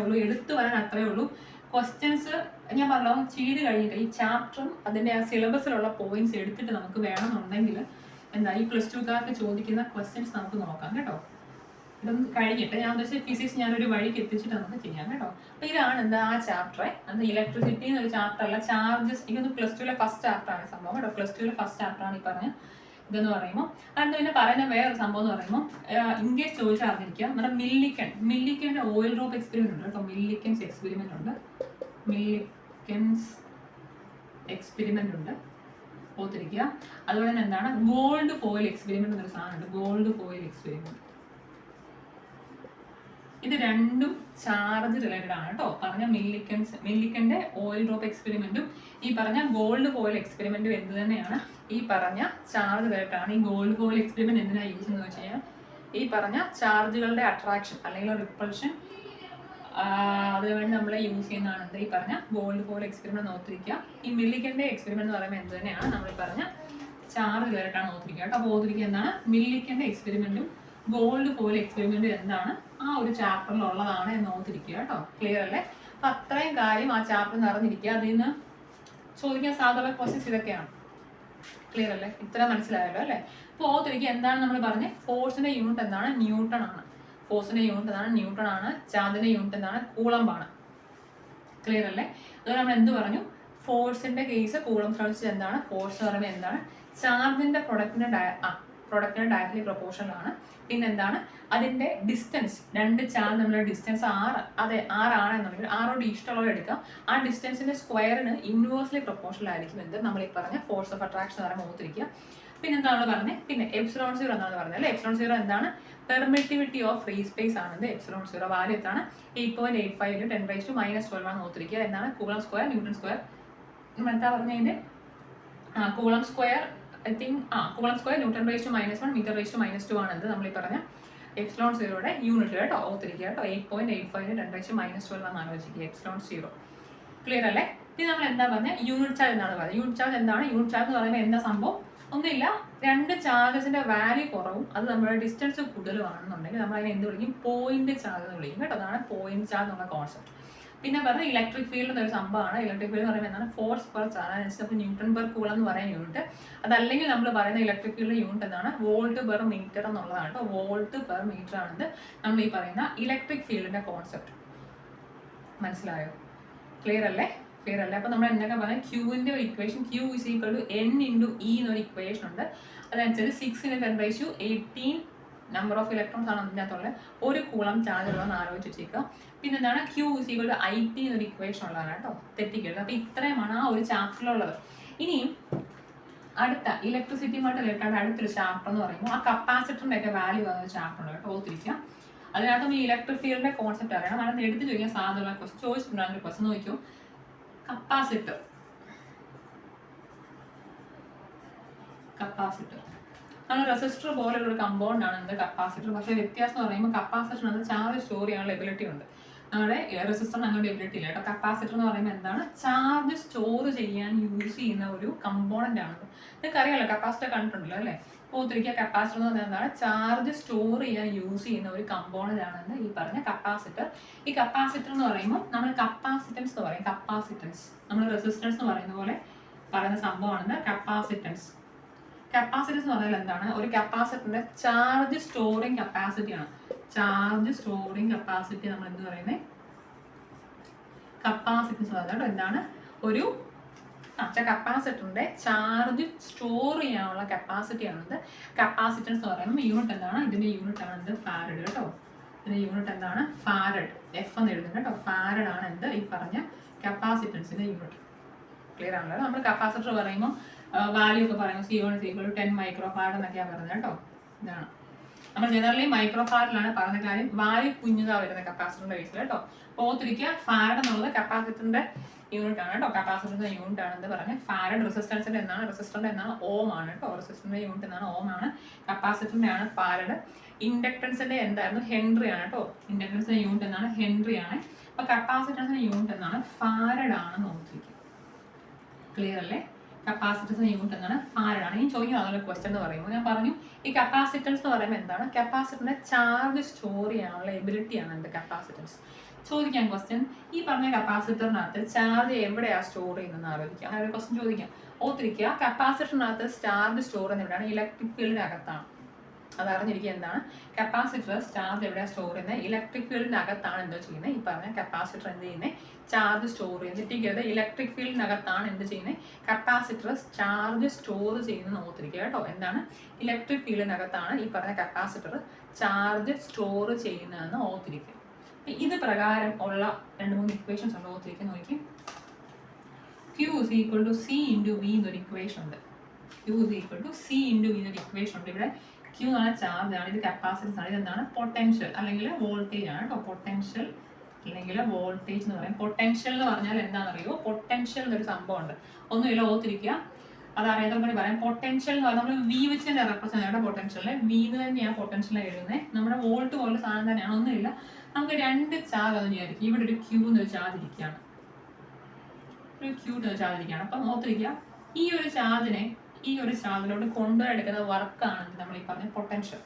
ഉള്ളൂ. ക്വസ്റ്റ്യൻസ് ഞാൻ പറഞ്ഞോ ചെയ്ത് കഴിഞ്ഞിട്ട് ഈ ചാപ്റ്ററും അതിന്റെ ആ സിലബസിലുള്ള പോയിന്റ്സ് എടുത്തിട്ട് നമുക്ക് വേണമെന്നുണ്ടെങ്കിൽ എന്താ ഈ +2കാർക്ക് ചോദിക്കുന്ന ക്വസ്റ്റ്യൻസ് നമുക്ക് നോക്കാം കേട്ടോ. ഇതൊന്ന് കഴിഞ്ഞിട്ട് ഞാൻ ഉദ്ദേശിച്ച ഫിസിക്സ് ഞാനൊരു വഴിക്ക് എത്തിച്ചിട്ട് നമുക്ക് ചെയ്യാം കേട്ടോ. അപ്പൊ ഇതാണ് എന്താ ആ ചാപ്റ്റർ. അത് ഇലക്ട്രിസിറ്റി എന്നൊരു ചാപ്റ്റർ അല്ല, ചാർജസ്. ഇതൊന്ന് +2 ഫസ്റ്റ് ചാപ്റ്റർ ആണ് സംഭവം കേട്ടോ. +2 ഫസ്റ്റ് ചാപ്റ്റർ ആണ് ഈ പറഞ്ഞ ഇതെന്ന് പറയുമ്പോൾ. അത് പിന്നെ പറയുന്ന വേറൊരു സംഭവം എന്ന് പറയുമ്പോൾ ഇംഗ്ലീഷ് ചോദിച്ചാൽ അറിഞ്ഞിരിക്കുക. നമ്മുടെ മില്ലിക്കൻ്റെ ഓയിൽ ഡ്രോപ്പ് എക്സ്പെരിമെന്റ് ഉണ്ട് കേട്ടോ. മില്ലിക്കൻസ് എക്സ്പെരിമെന്റ് ഉണ്ട്, ഓർത്തിരിക്കുക. അതുപോലെ തന്നെ എന്താണ് ഗോൾഡ് ഫോയിൽ എക്സ്പെരിമെന്റ് എന്നൊരു സാധനമുണ്ട്. ഗോൾഡ് ഫോയിൽ എക്സ്പെരിമെന്റ്, ഇത് രണ്ടും ചാർജ് റിലേറ്റഡ് ആണ് കേട്ടോ. പറഞ്ഞ മില്ലിക്കന്റെ ഓയിൽ ഡ്രോപ്പ് എക്സ്പെരിമെന്റും ഈ പറഞ്ഞ ഗോൾഡ് ഫോയിൽ എക്സ്പെരിമെന്റും എന്ത് തന്നെയാണ് ഈ പറഞ്ഞ ചാർജ് റിലേറ്റഡ് ആണ്. ഈ ഗോൾഡ് ഫോയിൽ എക്സ്പെരിമെന്റ് എന്തിനാണ് യൂസ് എന്ന് വെച്ച് കഴിഞ്ഞാൽ ഈ പറഞ്ഞ ചാർജുകളുടെ അട്രാക്ഷൻ അല്ലെങ്കിൽ റിപ്പൾഷൻ അതുവേണ്ടി നമ്മൾ യൂസ് ചെയ്യുന്നതാണ് ഈ പറഞ്ഞ ഗോൾഡ് ഫോയിൽ എക്സ്പെരിമെന്റ് ഓർത്തിരിക്കുക. ഈ മില്ലിക്കന്റെ എക്സ്പെരിമെന്റ് എന്ന് പറയുമ്പോൾ എന്ത് തന്നെയാണ് നമ്മൾ പറഞ്ഞ ചാർജ് റിലേറ്റഡ് ആണ് ഓർത്തിരിക്കുക കേട്ടോ. അപ്പോൾ ഓർത്തിരിക്കുക എന്താണ് മില്ലിക്കന്റെ എക്സ്പെരിമെന്റും ഗോൾഡ് ഫോയിൽ എക്സ്പെരിമെന്റ് എന്താണ് ആ ഒരു ചാപ്റ്ററിൽ ഉള്ളതാണ് എന്ന് ഓർത്തിരിക്കുക കേട്ടോ. ക്ലിയർ അല്ലേ? അപ്പൊ അത്രയും കാര്യം ആ ചാപ്റ്ററിൽ നിറഞ്ഞിരിക്കുക. അതിൽ നിന്ന് ചോദിക്കാൻ സാധ്യതയുള്ള ക്വസ്റ്റ്യൻസ് ഇതൊക്കെയാണ്. ക്ലിയർ അല്ലേ? ഇത്ര മനസ്സിലായല്ലോ അല്ലേ? അപ്പോൾ ഓർത്തിരിക്കുക എന്താണ് നമ്മൾ പറഞ്ഞത്, ഫോഴ്സിന്റെ യൂണിറ്റ് എന്താണ്, ന്യൂട്ടൺ ആണ്. ഫോഴ്സിന്റെ യൂണിറ്റ് എന്താണ്, ന്യൂട്ടൺ ആണ്. ചാർജിന്റെ യൂണിറ്റ് എന്താണ്, കൂളംബ് ആണ്. ക്ലിയർ അല്ലേ? അതുപോലെ നമ്മൾ എന്ത് പറഞ്ഞു, ഫോഴ്സിന്റെ കേസ് കൂളംബ് വെച്ചിട്ട് എന്താണ് ഫോഴ്സ് എന്ന് പറയുമ്പോൾ എന്താണ് ചാർജിന്റെ പ്രൊഡക്റ്റിന് ഡയറക്ട്ലി പ്രൊപ്പോർഷണൽ ആണ്. പിന്നെന്താണ് അതിന്റെ ഡിസ്റ്റൻസ്, രണ്ട് ചാർജ് തമ്മിലുള്ള ഡിസ്റ്റൻസ് 6, അതെ 6 ആണ് എന്നുണ്ടെങ്കിൽ 6 ഇഷ്ടമുള്ളത് എടുക്കാം. ആ ഡിസ്റ്റൻസിന്റെ സ്ക്വയറിന് ഇൻവേഴ്സ്ലി പ്രൊപ്പോർഷണൽ ആയിരിക്കും എന്ത് നമ്മൾ ഈ പറഞ്ഞ ഫോഴ്സ് ഓഫ് അട്രാക്ഷൻ എന്ന് ഓർത്തിരിക്കുക. പിന്നെന്താണ് പറഞ്ഞത്, പിന്നെ എപ്സിലോൺ 0 എന്നാണ് പറഞ്ഞത് അല്ലേ. എപ്സിലോൺ 0 എന്താണ് പെർമിറ്റിവിറ്റി ഓഫ് ഫ്രീ സ്പേസ് ആണ്. എപ്സിലോൺ 0 വാല്യൂ എത്താണ് 8.85 × 10⁻12 ആണ് ഓർത്തിരിക്കുക. എന്താണ് കൂളം സ്ക്വയർ ന്യൂട്ടൺ സ്ക്വയർ. എന്താ പറഞ്ഞതിന്റെ coulomb square I think coulomb square N/-1 m/-2 ആണെന്ന് നമ്മൾ ഈ പറഞ്ഞ എപ്സിലോൺ 0യുടെ യൂണിറ്റ് കേട്ടോ. ഓർത്തിരിക്കുക കേട്ടോ. 8.85 × 10⁻12 ആണ് ആലോചിക്കുക എപ്സിലോൺ 0. ക്ലിയർ അല്ലേ? ഇനി നമ്മൾ എന്താ പറഞ്ഞ യൂണിറ്റ് ചാർജ് എന്നാണ് പറയുന്നത്. യൂണിറ്റ് ചാർജ് എന്താണ്, യൂണിറ്റ് ചാർജ് എന്ന് പറയുമ്പോൾ എന്താ സംഭവം, ഒന്നുമില്ല, രണ്ട് ചാർജസിന്റെ വാല്യൂ കുറവും അത് നമ്മുടെ ഡിസ്റ്റൻസ് കൂടുതലുമാണെന്നുണ്ടെങ്കിൽ നമ്മൾ അതിനെ എന്ത് വിളിക്കും, പോയിന്റ് ചാർജ് എന്ന് വിളിക്കും കേട്ടോ. അതാണ് പോയിന്റ് ചാർജ് എന്നുള്ള കോൺസെപ്റ്റ്. പിന്നെ പറഞ്ഞ ഇലക്ട്രിക് ഫീൽഡ് എന്നൊരു സംഭവമാണ്. ഇലക്ട്രിക് ഫീൽഡ് എന്ന് പറയുമ്പോൾ എന്താണ് ഫോഴ്സ് പെർ ചാർജ്. അതനുസരിച്ച് ന്യൂട്ടൺ പെർ കൂളം എന്ന് പറയുന്ന യൂണിറ്റ്. അതല്ലെങ്കിൽ നമ്മൾ പറയുന്ന ഇലക്ട്രിക് ഫീൽഡ് യൂണിറ്റ് എന്താണ് വോൾട്ട് പെർ മീറ്റർ എന്നുള്ളതാണ് കേട്ടോ. വോൾട്ട് പെർ മീറ്റർ ആണ് നമ്മൾ ഈ പറയുന്ന ഇലക്ട്രിക് ഫീൽഡിന്റെ കോൺസെപ്റ്റ്. മനസ്സിലായോ? ക്ലിയർ അല്ലേ? ക്ലിയർ അല്ലേ? അപ്പൊ നമ്മൾ എന്തൊക്കെ പറഞ്ഞാൽ ക്യൂവിന്റെ ഒരു ഇക്വേഷൻ, Q = N × E എന്നൊരു ഇക്വേഷൻ ഉണ്ട്. അതനുസരിച്ച് 6 × 10⁻18 നമ്പർ ഓഫ് ഇലക്ട്രോൺസ് ആണ് അതിനകത്തുള്ളത്. ഒരു കൂളം ചാർജ് ഉള്ളതെന്ന് ആലോചിച്ച് വെച്ചേക്കുക. പിന്നെ എന്താണ് Q = IT എന്നൊരു ഇക്വേഷൻ ഉള്ളതാണ് കേട്ടോ. തെറ്റിക്കരുത്. അപ്പൊ ഇത്രയുമാണ് ആ ഒരു ചാപ്റ്ററിലുള്ളത്. ഇനിയും അടുത്ത ഇലക്ട്രിസിറ്റിയുമായിട്ട് റിലേറ്റഡ് അടുത്തൊരു ചാപ്റ്റർ എന്ന് പറയുമ്പോൾ ആ കപ്പാസിറ്ററിന്റെ ഒക്കെ വാല്യൂ ആകുന്ന ചാപ്റ്റർ ഉണ്ട് കേട്ടോ. ഓർത്തിരിക്കുക. അതിനകത്ത് ഈ ഇലക്ട്രിക് ഫീൽഡിന്റെ കോൺസെപ്റ്റ് അറിയണം. അതിനകത്ത് എടുത്ത് ചോദിക്കാൻ സാധ്യതയുള്ള ക്വസ്റ്റ്യൻ ചോദിച്ചിട്ടുണ്ടാകുന്ന ക്വസ്റ്റ്യൻ നോക്കിയോ. കപ്പാസിറ്റർ നമ്മൾ റെസിസ്റ്റർ പോലുള്ള ഒരു കമ്പൗണ്ട് ആണ് എന്ത് കപ്പാസിറ്റർ. പക്ഷേ വ്യത്യാസം എന്ന് പറയുമ്പോൾ കപ്പാസിറ്ററിനകത്ത് ചാർജ് സ്റ്റോർ ചെയ്യാനുള്ള എബിലിറ്റി ഉണ്ട്. നമ്മുടെ റെസിസ്റ്ററിന് അങ്ങനെ എബിലിറ്റി ഇല്ല കേട്ടോ. കപ്പാസിറ്റർ എന്ന് പറയുമ്പോൾ എന്താണ് ചാർജ് സ്റ്റോർ ചെയ്യാൻ യൂസ് ചെയ്യുന്ന ഒരു കമ്പോണന്റ് ആണ്. നിങ്ങൾക്ക് അറിയാലോ, കപ്പാസിറ്റർ കണ്ടിട്ടുണ്ടല്ലോ അല്ലേ. അപ്പോൾ ഒത്തിരിക്കുക കപ്പാസിറ്റർ എന്ന് പറയുന്നത് എന്താണ് ചാർജ് സ്റ്റോർ ചെയ്യാൻ യൂസ് ചെയ്യുന്ന ഒരു കമ്പോണന്റ് ആണെന്ന് ഈ പറഞ്ഞ കപ്പാസിറ്റർ. ഈ കപ്പാസിറ്റർ എന്ന് പറയുമ്പോൾ നമ്മൾ കപ്പാസിറ്റൻസ് എന്ന് പറയും. കപ്പാസിറ്റൻസ് നമ്മൾ റെസിസ്റ്റൻസ് എന്ന് പറയുന്ന പോലെ പറയുന്ന സംഭവമാണ് കപ്പാസിറ്റൻസ്. കപ്പാസിറ്റൻസ് എന്ന് പറഞ്ഞാൽ എന്താണ്, ഒരു കപ്പാസിറ്ററിന്റെ ചാർജ് സ്റ്റോറിങ് കപ്പാസിറ്റി ആണ്. ചാർജ് സ്റ്റോറിങ് കപ്പാസിറ്റി നമ്മൾ എന്ത് പറയുന്നത് കപ്പാസിറ്റൻസ് പറഞ്ഞാൽ എന്താണ് ഒരു കപ്പാസിറ്ററിന്റെ ചാർജ് സ്റ്റോർ ചെയ്യാനുള്ള കപ്പാസിറ്റി ആണത് കപ്പാസിറ്റൻസ് എന്ന് പറയുമ്പോൾ. യൂണിറ്റ് എന്താണ്, ഇതിന്റെ യൂണിറ്റ് ആണ് എന്ത് ഫാരഡ് കേട്ടോ. ഇതിന്റെ യൂണിറ്റ് എന്താണ് ഫാരഡ്, F എന്ന് എഴുതുന്നത് കേട്ടോ. ഫാരഡ് ആണ് എന്ത് ഈ പറഞ്ഞ കപ്പാസിറ്റൻസിന്റെ യൂണിറ്റ്. ക്ലിയർ ആണല്ലോ. നമ്മൾ കപ്പാസിറ്റർ പറയുമ്പോൾ വാല്യൂ ഒക്കെ പറയുമ്പോൾ C1 = 10 മൈക്രോഫാരഡ് എന്നൊക്കെയാണ് പറയുന്നത് കേട്ടോ. ഇതാണ് നമ്മൾ ജനറലി മൈക്രോഫാരഡിലാണ് പറഞ്ഞ കാര്യം. വാല്യൂ കുഞ്ഞുതാ വരുന്നത് കപ്പാസിറ്ററിന്റെ കേസിൽ കേട്ടോ. അപ്പോൾ ഓർത്തിരിക്കുക ഫാരഡ് എന്നുള്ളത് കപ്പാസിറ്ററിന്റെ യൂണിറ്റ് ആണ് കേട്ടോ. കപ്പാസിറ്റൻസിന്റെ യൂണിറ്റ് ആണ് എന്ന് പറഞ്ഞാൽ ഫാരഡ്. റെസിസ്റ്റൻസിന്റെ എന്താണ്? റെസിസ്റ്ററിന്റെ എന്താണ്? ഓം ആണ് കേട്ടോ. റെസിസ്റ്ററിന്റെ യൂണിറ്റ് എന്താണ്? ഓം ആണ്. കപ്പാസിറ്ററിന്റെ ആണ് ഫാരഡ്. ഇൻഡക്ടൻസിന്റെ എന്തായിരുന്നു? ഹെൻറി ആണ് കേട്ടോ. ഇൻഡക്ടൻസിന്റെ യൂണിറ്റ് എന്താണ്? ഹെൻറി ആണ്. അപ്പൊ കപ്പാസിറ്റൻസിന്റെ യൂണിറ്റ് എന്താണ്? ഫാരഡ് ആണെന്ന് ഓർത്തിരിക്കും. ക്ലിയർ അല്ലേ? കപ്പാസിറ്റൻസിന്റെ യൂണിറ്റ് എന്താണ്? ഫാരഡ് ആണ്. ഇനി ചോദിക്കുന്നത് അതുപോലെ ക്വസ്റ്റൻ എന്ന് പറയുമ്പോൾ ഞാൻ പറഞ്ഞു ഈ കപ്പാസിറ്റൻസ് എന്ന് പറയുമ്പോൾ എന്താണ്? കപ്പാസിറ്ററിന്റെ ചാർജ് സ്റ്റോർ ചെയ്യാനുള്ള എബിലിറ്റിയാണ് എന്ത്? കപ്പാസിറ്റൻസ്. ചോദിക്കാം ക്വസ്റ്റ്യൻ, ഈ പറഞ്ഞ കപ്പാസിറ്ററിനകത്ത് ചാർജ് എവിടെയാണ് സ്റ്റോർ ചെയ്യുന്നതെന്ന് ആലോചിക്കാം. അങ്ങനെ ഒരു ക്വസ്റ്റ്യൻ ചോദിക്കാം. ഓർത്തിരിക്കുക, കപ്പാസിറ്ററിനകത്ത് ചാർജ് സ്റ്റോർ ചെയ്യുന്നത് എവിടെയാണ്? ഇലക്ട്രിക് ഫീൽഡിന്റെ അകത്താണ്. അത് അറിഞ്ഞിരിക്കുക എന്താണ്? കപ്പാസിറ്റർ ചാർജ് എവിടെയാണ് സ്റ്റോർ ചെയ്യുന്നത്? ഇലക്ട്രിക് ഫീൽഡിന്റെ അകത്താണ് എന്തോ ചെയ്യുന്നത്? ഈ പറഞ്ഞ കപ്പാസിറ്റർ എന്ത് ചെയ്യുന്നത്? ചാർജ് സ്റ്റോർ ചെയ്യുന്നത്. ഇലക്ട്രിക് ഫീൽഡിനകത്താണ് എന്ത് ചെയ്യുന്നത്? കപ്പാസിറ്റർ ചാർജ് സ്റ്റോർ ചെയ്യുന്നത് ഓർത്തിരിക്കുക കേട്ടോ. എന്താണ്? ഇലക്ട്രിക് ഫീൽഡിനകത്താണ് ഈ പറഞ്ഞ കപ്പാസിറ്റർ ചാർജ് സ്റ്റോർ ചെയ്യുന്നതെന്ന് ഓർത്തിരിക്കുക. ഇത് പ്രകാരം ഉള്ള 2-3 ഇക്വേഷൻസ് ഉണ്ട്. ഓർത്തിരിക്കുക. നോക്കി, Q is equal to C into V എന്നൊരു ഇക്വേഷൻ ഉണ്ട്. Q is equal to C into V എന്നൊരു ഇക്വേഷൻ ഉണ്ട്. ഇവിടെ Q എന്ന് പറഞ്ഞാൽ ചാർജ് ആണ്, ഇത് കപ്പാസിറ്റൻസ് ആണ്, ഇതെന്താണ്? പൊട്ടൻഷ്യൽ അല്ലെങ്കിൽ വോൾട്ടേജ് ആണ് കേട്ടോ. പൊട്ടൻഷ്യൽ അല്ലെങ്കിൽ വോൾട്ടേജ് എന്ന് പറയും. പൊട്ടൻഷ്യൽ എന്ന് പറഞ്ഞാൽ എന്താണെന്നറിയോ? പൊട്ടൻഷ്യൽ എന്നൊരു സംഭവം ഉണ്ട്. ഒന്നുമില്ല, ഓർത്തിരിക്കുക. അതറിയാത്തവർക്ക് പറയാം. പൊട്ടൻഷ്യൽ എന്ന് പറഞ്ഞാൽ നമ്മൾ വി വെച്ച് തന്നെ റെപ്രസെന്റ് ചെയ്യേണ്ട പൊട്ടൻഷ്യലിനെ വി എന്ന് തന്നെയാണ് പൊട്ടൻഷ്യൽ എഴുതുന്നത്. നമ്മുടെ വോൾട്ട് പോലെ സാധനം തന്നെയാണ്. ഒന്നുമില്ല, നമുക്ക് 2 ചാർജ് എന്ന് വിചാരിക്കും. ഇവിടെ ഒരു ക്യൂ എന്നൊരു ചാർജ് ഇരിക്കുകയാണ്, ഒരു ക്യൂ എന്നൊരു ചാർജ് ഇരിക്കുകയാണ്. അപ്പം ഓർത്തിരിക്കുക, ഈ ഒരു ചാർജിലോട്ട് കൊണ്ടുവരെടുക്കുന്ന വർക്കാണ് നമ്മൾ ഈ പറഞ്ഞ പൊട്ടൻഷ്യൽ.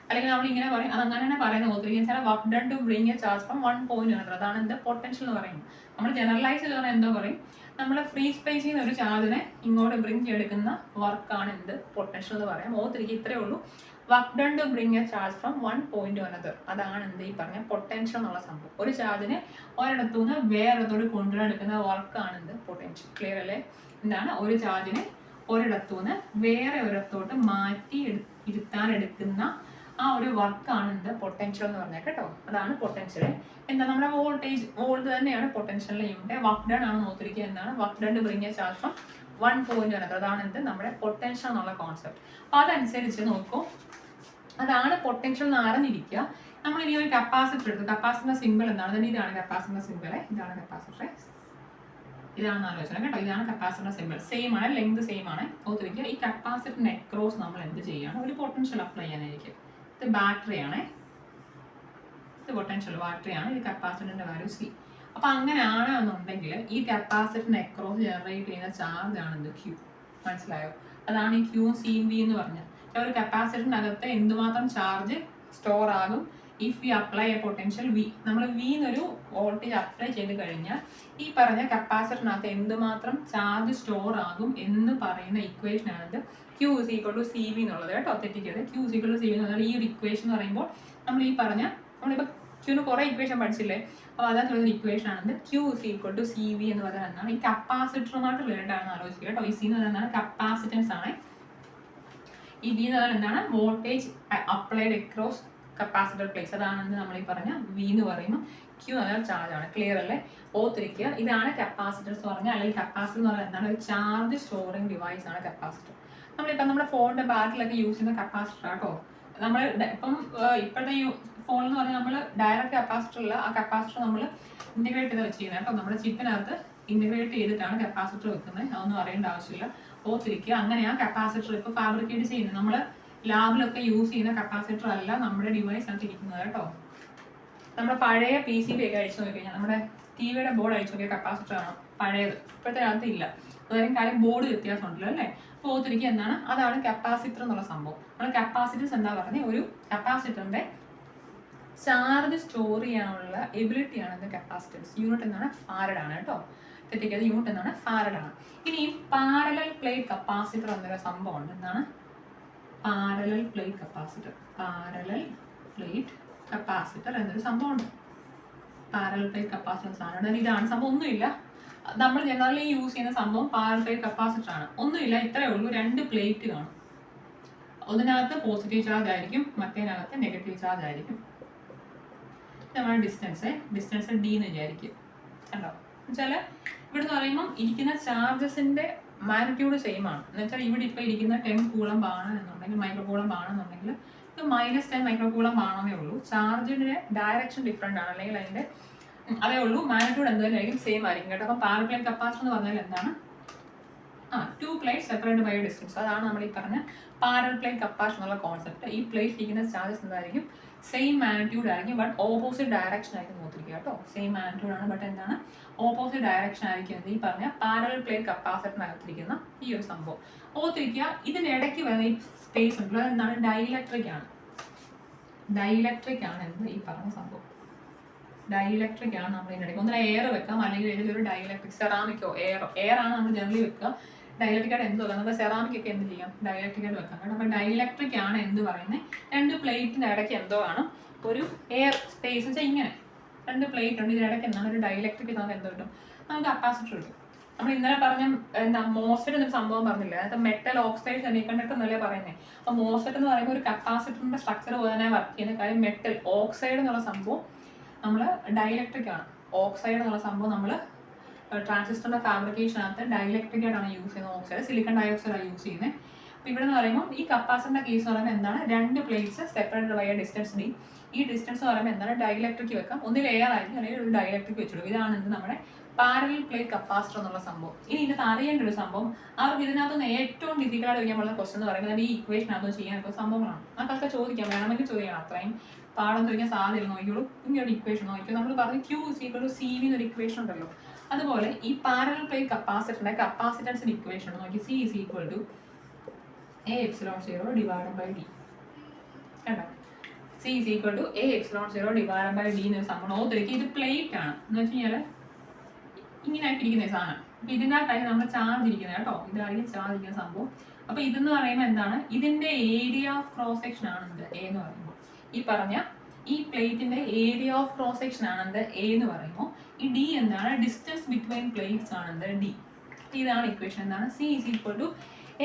അല്ലെങ്കിൽ നമ്മൾ ഇങ്ങനെ പറയും, അത് അങ്ങനെ തന്നെ പറയുന്നത് ഓർത്തിരിക്കുക. ചില work done to bring a charge from 1 point ആണ്. അതാണ് എന്ത്? പൊട്ടൻഷ്യൽ എന്ന് പറയുന്നത്. നമ്മൾ ജനറലൈസ് ചെയ്താൽ എന്തോ പറയും? നമ്മൾ ഫ്രീ സ്പേസിൽ നിന്ന് ഒരു ചാർജിനെ ഇങ്ങോട്ട് ബ്രിങ് ചെയ്തെടുക്കുന്ന വർക്കാണ് എന്ത്? പൊട്ടൻഷ്യൽ എന്ന് പറയാം. ഓർത്തിരിക്കുക, ഇത്രയേ ഉള്ളൂ. Work done to bring a charge from 1 point to another. അതാണ് എന്ത്? ഈ പറഞ്ഞ പൊട്ടൻഷ്യൽ എന്നുള്ള സംഭവം. ഒരു ചാർജിനെ ഒരിടത്തുനിന്ന് വേറൊരിടത്തോട് കൊണ്ടുവരെടുക്കുന്ന വർക്കാണ് എന്ത്? പൊട്ടൻഷ്യൽ. ക്ലിയർ അല്ലേ? എന്താണ്? ഒരു ചാർജിനെ ഒരിടത്തുനിന്ന് വേറെ ഒരിടത്തോട്ട് മാറ്റി ഇരുത്താൻ എടുക്കുന്ന ആ ഒരു വർക്കാണ് എന്ത്? പൊട്ടൻഷ്യൽ എന്ന് പറഞ്ഞാൽ കേട്ടോ. അതാണ് പൊട്ടൻഷ്യൽ. എന്താ? നമ്മുടെ വോൾട്ട് തന്നെയാണ് പൊട്ടൻഷ്യലിന്റെ യൂണിറ്റ്. വർക്ക് ഡൺ ആണ് ഓർത്തിരിക്കുക. എന്താണ്? Work done to bring a charge from 1 point to another. അതാണ് എന്ത്? നമ്മുടെ പൊട്ടൻഷ്യൽ എന്നുള്ള കോൺസെപ്റ്റ്. അപ്പൊ അതനുസരിച്ച് നോക്കൂ, അതാണ് പൊട്ടൻഷ്യൽ എന്ന് അറിഞ്ഞിരിക്കുക. നമ്മൾ ഇനി ഒരു കപ്പാസിറ്റർ എടുത്തു. കപ്പാസിറ്ററിന്റെ സിമ്പിൾ എന്താണ്? തന്നെ ഇതാണ് കപ്പാസിറ്ററിന്റെ സിമ്പിൾ. ഇതാണ് കപ്പാസിറ്റർ, ഇതാണ് ആലോചന കേട്ടോ. ഇതാണ് കപ്പാസിറ്ററിന്റെ സിമ്പിൾ. സെയിം ആണ്, ലെങ്ത് സെയിം ആണ്. ഓർത്തിരിക്കുക, ഈ കപ്പാസിറ്ററിന്റെ അക്രോസ് നമ്മൾ എന്ത് ചെയ്യാണ്? ഒരു പൊട്ടൻഷ്യൽ അപ്ലൈ ചെയ്യാനായിരിക്കും. ഇത് ബാറ്ററി ആണ്, ഇത് പൊട്ടൻഷ്യൽ ബാറ്ററി ആണ്, ഇത് കപ്പാസിറ്ററിന്റെ വാല്യൂ C. അപ്പൊ അങ്ങനെയാണ് എന്നുണ്ടെങ്കിൽ ഈ കപ്പാസിറ്ററിന്റെ അക്രോസ് ജനറേറ്റ് ചെയ്യുന്ന ചാർജ് ആണ് എന്ത്? Q. മനസ്സിലായോ? അതാണ് ഈ Q C V എന്ന് പറഞ്ഞാൽ. ഒരു കപ്പാസിറ്ററിനകത്ത് എന്തുമാത്രം ചാർജ് സ്റ്റോർ ആകും if you apply A potential V. നമ്മൾ V എന്നൊരു വോൾട്ടേജ് അപ്ലൈ ചെയ്ത് കഴിഞ്ഞാൽ ഈ പറഞ്ഞ കപ്പാസിറ്ററിനകത്ത് എന്തുമാത്രം ചാർജ് സ്റ്റോർ ആകും എന്ന് പറയുന്ന ഇക്വേഷനാണിത്. Q is equal to CV എന്നുള്ളത് കേട്ടോ. തെറ്റിക്കരുത്. Q is equal to CV എന്ന് പറഞ്ഞാൽ ഈ ഒരു ഇക്വേഷൻ എന്ന് പറയുമ്പോൾ നമ്മൾ ഈ പറഞ്ഞ നമ്മളിപ്പോൾ Qന് കുറേ ഇക്വേഷൻ പഠിച്ചില്ലേ? അപ്പോൾ അതാണ് ഇക്വേഷൻ ആണെന്ന്. Q is equal to CV എന്ന് പറഞ്ഞാൽ എന്താണ്? ഈ കപ്പാസിറ്ററുമായിട്ട് റിലേറ്റഡ് ആണെന്ന് ആലോചിക്കുക കേട്ടോ. ഈ C എന്ന് പറഞ്ഞാൽ എന്താണ്? കപ്പാസിറ്റൻസ് ആണ്. ഈ V എന്ന് പറഞ്ഞാൽ എന്താണ്? Voltage applied across capacitor place. അതാണെന്ന് നമ്മൾ ഈ പറഞ്ഞ V എന്ന് പറയുമ്പോൾ Q എന്നാൽ ചാർജ് ആണ്. ക്ലിയർ അല്ലേ? ഓർത്തിരിക്കുക, ഇതാണ് കപ്പാസിറ്റൻസ് എന്ന് പറഞ്ഞാൽ. അല്ലെങ്കിൽ കപ്പാസിറ്റർ എന്ന് പറഞ്ഞാൽ എന്താണ്? ഒരു ചാർജ് സ്റ്റോറിംഗ് ഡിവൈസ് ആണ് കപ്പാസിറ്റർ. നമ്മളിപ്പം നമ്മുടെ ഫോണിന്റെ ബാറ്ററിലൊക്കെ യൂസ് ചെയ്യുന്ന കപ്പാസിറ്റർ കേട്ടോ. നമ്മൾ ഇപ്പം ഇപ്പോഴത്തെ ഫോൺ എന്ന് പറഞ്ഞാൽ നമ്മൾ ഡയറക്റ്റ് കപ്പാസിറ്ററില്ല, ആ കപ്പാസിറ്റർ നമ്മൾ ഇന്റഗ്രേറ്റ് ചെയ്ത് വെച്ചിരിക്കുന്നത് കേട്ടോ. നമ്മുടെ ചിപ്പിനകത്ത് ഇന്റഗ്രേറ്റ് ചെയ്തിട്ടാണ് കപ്പാസിറ്റർ വെക്കുന്നത്. അതൊന്നും അറിയേണ്ട ആവശ്യമില്ല. ഓർത്തിരിക്കുക, അങ്ങനെയാണ് കപ്പാസിറ്റർ ഇപ്പോൾ ഫാബ്രിക്കേറ്റ് ചെയ്യുന്നത്. നമ്മൾ ലാബിലൊക്കെ യൂസ് ചെയ്യുന്ന കപ്പാസിറ്റർ അല്ല നമ്മുടെ ഡിവൈസ് ആണ് ഇരിക്കുന്നത് കേട്ടോ. നമ്മുടെ പഴയ PCB ഒക്കെ അഴിച്ചു നോക്കിക്കഴിഞ്ഞാൽ നമ്മുടെ ടിവിയുടെ ബോർഡ് അഴിച്ചു നോക്കിയ കപ്പാസിറ്റർ ആണ് പഴയത്. ഇപ്പോഴത്തെ കാലത്ത് ഇല്ല. അതായത് കാര്യം ബോർഡ് വ്യത്യാസമുണ്ടല്ലോ അല്ലേ? അപ്പോൾ ഓർത്തിരിക്കുക എന്താണ്? അതാണ് കപ്പാസിറ്റർ എന്നുള്ള സംഭവം. നമ്മൾ കപ്പാസിറ്റൻസ് എന്താ പറഞ്ഞത്? ഒരു കപ്പാസിറ്ററിന്റെ ചാർജ് സ്റ്റോർ ചെയ്യാനുള്ള എബിലിറ്റിയാണ് എന്ത്? കപ്പാസിറ്റൻസ്. യൂണിറ്റ് എന്താണ്? ഫാരഡ് ആണ് കേട്ടോ. തെറ്റിക്കത്. യൂണിറ്റ് എന്താണ്? ഫാരഡ് ആണ്. ഇനി പാരലൽ പ്ലേറ്റ് കപ്പാസിറ്റർ എന്നൊരു സംഭവം ഉണ്ട്. എന്താണ്? Parallel plate capacitor. Parallel plate capacitor എന്നൊരു സംഭവം ഉണ്ട്. പാരലൽ പ്ലേറ്റ് കപ്പാസിറ്റർ സാധനം ഇതാണ് സംഭവം. ഒന്നുമില്ല, നമ്മൾ ജനറലി യൂസ് ചെയ്യുന്ന സംഭവം പാരലൽ പ്ലേറ്റ് കപ്പാസിറ്റർ ആണ്. ഒന്നുമില്ല, ഇത്രയേ ഉള്ളൂ. 2 പ്ലേറ്റ് കാണും. ഒന്നിനകത്ത് പോസിറ്റീവ് ചാർജ് ആയിരിക്കും, മറ്റേനകത്ത് നെഗറ്റീവ് ചാർജ് ആയിരിക്കും. നമ്മുടെ ഡിസ്റ്റൻസ് D എന്ന് വിചാരിക്കും. കണ്ടോ? എന്നുവെച്ചാൽ ഇവിടെ നിന്ന് പറയുമ്പം ഇരിക്കുന്ന ചാർജസിന്റെ മാഗ്നിറ്റ്യൂഡ് സെയിം ആണ്. എന്ന് വെച്ചാൽ ഇവിടെ ഇപ്പോൾ ഇരിക്കുന്ന 10 കൂളംബ് ആണ് എന്നുണ്ടെങ്കിൽ, മൈക്രോ കൂളംബ് ആണെന്നുണ്ടെങ്കിൽ ഇത് -10 മൈക്രോ കൂളംബ് ആണെന്നേ ഉള്ളൂ. ചാർജിന്റെ ഡയറക്ഷൻ ഡിഫറെന്റ് ആണ്, അല്ലെങ്കിൽ അതിന്റെ അതേ ഉള്ളൂ. മാഗ്നിറ്റ്യൂഡ് എന്ത് തന്നെയായിരിക്കും, സെയിം ആയിരിക്കും കേട്ടോ. അപ്പം പാരലൽ പ്ലേറ്റ് കപ്പാസിറ്റർ എന്ന് പറഞ്ഞാൽ എന്താണ്? Two plate separate by distance. അതാണ് നമ്മൾ ഈ പറഞ്ഞ പാരലൽ പ്ലേറ്റ് കപ്പാസിറ്റർ എന്നുള്ള കോൺസെപ്റ്റ്. ഈ പ്ലേറ്റ് ഇരിക്കുന്ന ചാർജസ് എന്തായിരിക്കും, സെയിം മാഗ്നിറ്റ്യൂഡ് ആയിരിക്കും, ബട്ട് ഓപ്പോസിറ്റ് ഡയറക്ഷൻ ആയിരിക്കും നോക്കിയിരിക്കുക കേട്ടോ. സെയിം മാഗ്നിറ്റ്യൂഡ് ആണ്, ബട്ട് എന്താണ്, ഓപ്പോസിറ്റ് ഡയറക്ഷൻ ആയിരിക്കും ഈ പറഞ്ഞ പാരലൽ പ്ലേറ്റ് കപ്പാസിറ്ററിനകത്തിരിക്കുന്ന ഈ ഒരു സംഭവം. ഓർത്തിരിക്കുക, ഇതിനിടയ്ക്ക് വരുന്ന ഈ സ്പേസ് ഉണ്ടല്ലോ, അതെന്താണ്, ഡൈഇലക്ട്രിക് ആണ്. ഡൈഇലക്ട്രിക് ആണ് എന്ത് ഈ പറഞ്ഞ സംഭവം. ഡൈഇലക്ട്രിക് ആണ്. നമ്മൾ ഇതിനിടയ്ക്ക് ഒന്നിനെ എയർ വെക്കാം, അല്ലെങ്കിൽ ഏതൊരു ഡൈഇലക്ട്രിക്, സെറാമിക്കോ എയർ ആണ് നമ്മൾ ജനറലി വെക്കുക. ഡൈഇലക്ട്രിക് ആയിട്ട് എന്ത് വെക്കാം, നമുക്ക് സെറാമിക് ഒക്കെ എന്ത് ചെയ്യാം, ഡൈഇലക്ട്രിക് ആയിട്ട് വെക്കാം കേട്ടോ. അപ്പം ഡൈഇലക്ട്രിക് ആണ് എന്ത് പറയുന്നത്, രണ്ട് പ്ലേറ്റിന്റെ ഇടയ്ക്ക് എന്തോ ആണ് ഒരു എയർ സ്പേസ് വെച്ചാൽ ഇങ്ങനെ രണ്ട് പ്ലേറ്റ് ഉണ്ട്, ഇതിനിടയ്ക്ക് എന്താണ് ഒരു ഡൈഇലക്ട്രിക് നമുക്ക് എന്ത് കിട്ടും, നമുക്ക് കപ്പാസിറ്റർ കിട്ടും. നമ്മൾ ഇന്നലെ പറഞ്ഞ എന്താ മോസ്ഫെറ്റ് എന്നൊരു സംഭവം പറഞ്ഞില്ല, അതായത് മെറ്റൽ ഓക്സൈഡ് സെമികണ്ടക്ടർ എന്നല്ലേ പറയുന്നത്. അപ്പോൾ മോസ്ഫെറ്റ് എന്ന് പറയുമ്പോൾ ഒരു കപ്പാസിറ്ററിന്റെ സ്ട്രക്ചർ പോലെ തന്നെ വർക്ക് ചെയ്യുന്ന കാര്യം, മെറ്റൽ ഓക്സൈഡ് എന്നുള്ള സംഭവം നമ്മൾ ഡൈഇലക്ട്രിക് ആണ്. ഓക്സൈഡ് എന്നുള്ള സംഭവം നമ്മൾ ട്രാൻസിസ്റ്ററിന്റെ ഫാബ്രിക്കേഷനകത്ത് ഡൈഇലക്ട്രിക് ആയിട്ടാണ് യൂസ് ചെയ്യുന്നത്. ഓക്സൈഡ് സിലിക്കൺ ഡയോക്സൈഡ് ആണ് യൂസ് ചെയ്യുന്നത്. അപ്പോൾ ഇവിടെ എന്ന് പറയുമ്പോൾ ഈ കപ്പാസിറ്ററിന്റെ കേസ് എന്ന് പറയുമ്പോൾ എന്താണ്, രണ്ട് plates separated by distance D. ഈ ഡിസ്റ്റൻസ് എന്ന് പറയുമ്പോൾ എന്താണ്, ഡൈഇലക്ട്രിക് വെക്കാം, ഒന്നിൽ എയർ ആയിരിക്കും അല്ലെങ്കിൽ ഒരു ഡൈഇലക്ട്രിക് വെച്ചിടും. ഇതാണ് എന്ത് നമ്മുടെ പാരലൽ പ്ലേറ്റ് കപ്പാസിറ്റർ എന്നുള്ള സംഭവം. ഇനി ഇതിനകത്ത് അറിയേണ്ട ഒരു സംഭവം, അവർക്ക് ഇതിനകത്തുനിന്ന് ഏറ്റവും ഡിഫിക്കൽട്ട് ചോദിക്കാൻ പോകുന്ന ക്വസ്റ്റൻ എന്ന് പറയുന്നത് ഈ ഇക്വേഷനകത്ത് ചെയ്യാൻ സംഭവങ്ങളാണ്. അതൊക്കെ ചോദിക്കാം, വേണമെങ്കിൽ ചോദിക്കണം. അത്രയും പാഠം ചോദിക്കാൻ സാധ്യത നോക്കിയോളൂ. ഇങ്ങനെ ഇക്വേഷൻ നോക്കിയോ, നമ്മൾ പറഞ്ഞു Q = CV എന്നൊരു ഇക്വേഷൻ ഉണ്ടല്ലോ. അതുപോലെ ഈ പാരലൽ പ്ലേറ്റ് കപ്പാസിറ്ററിന്റെ കപ്പാസിറ്റൻസിന്റെ ഇക്വേഷൻ നോക്കി, C = A∈0 divided by D. കണ്ടോ, C = A∈0 divided by D എന്നൊരു സംഭവം ഓർത്തിരിക്കുക. ഇത് പ്ലേറ്റ് ആണ് എന്ന് വെച്ച് കഴിഞ്ഞാൽ ഇങ്ങനെ ആയിട്ടിരിക്കുന്ന സാധനം. അപ്പൊ ഇതിനകത്തായി നമ്മൾ ചാർജ് ഇരിക്കുന്നത് കേട്ടോ, ഇതായിരിക്കും ചാർജ് ഇരിക്കുന്ന സംഭവം. അപ്പൊ ഇതെന്ന് പറയുമ്പോൾ എന്താണ്, ഇതിന്റെ ഏരിയ ഓഫ് ക്രോസ് സെക്ഷൻ ആണ് എന്ത്, A എന്ന് പറയുമ്പോൾ. ഈ പറഞ്ഞ ഈ പ്ലേറ്റിന്റെ ഏരിയ ഓഫ് ക്രോസ് സെക്ഷൻ ആണ് എന്ത്, A എന്ന് പറയുമ്പോൾ. ഈ D എന്താണ്, ഡിസ്റ്റൻസ് ബിറ്റ്വീൻ പ്ലേറ്റ്സ് ആണ് എന്ത്, D. ഇതാണ് ഇക്വേഷൻ. എന്താണ്, C =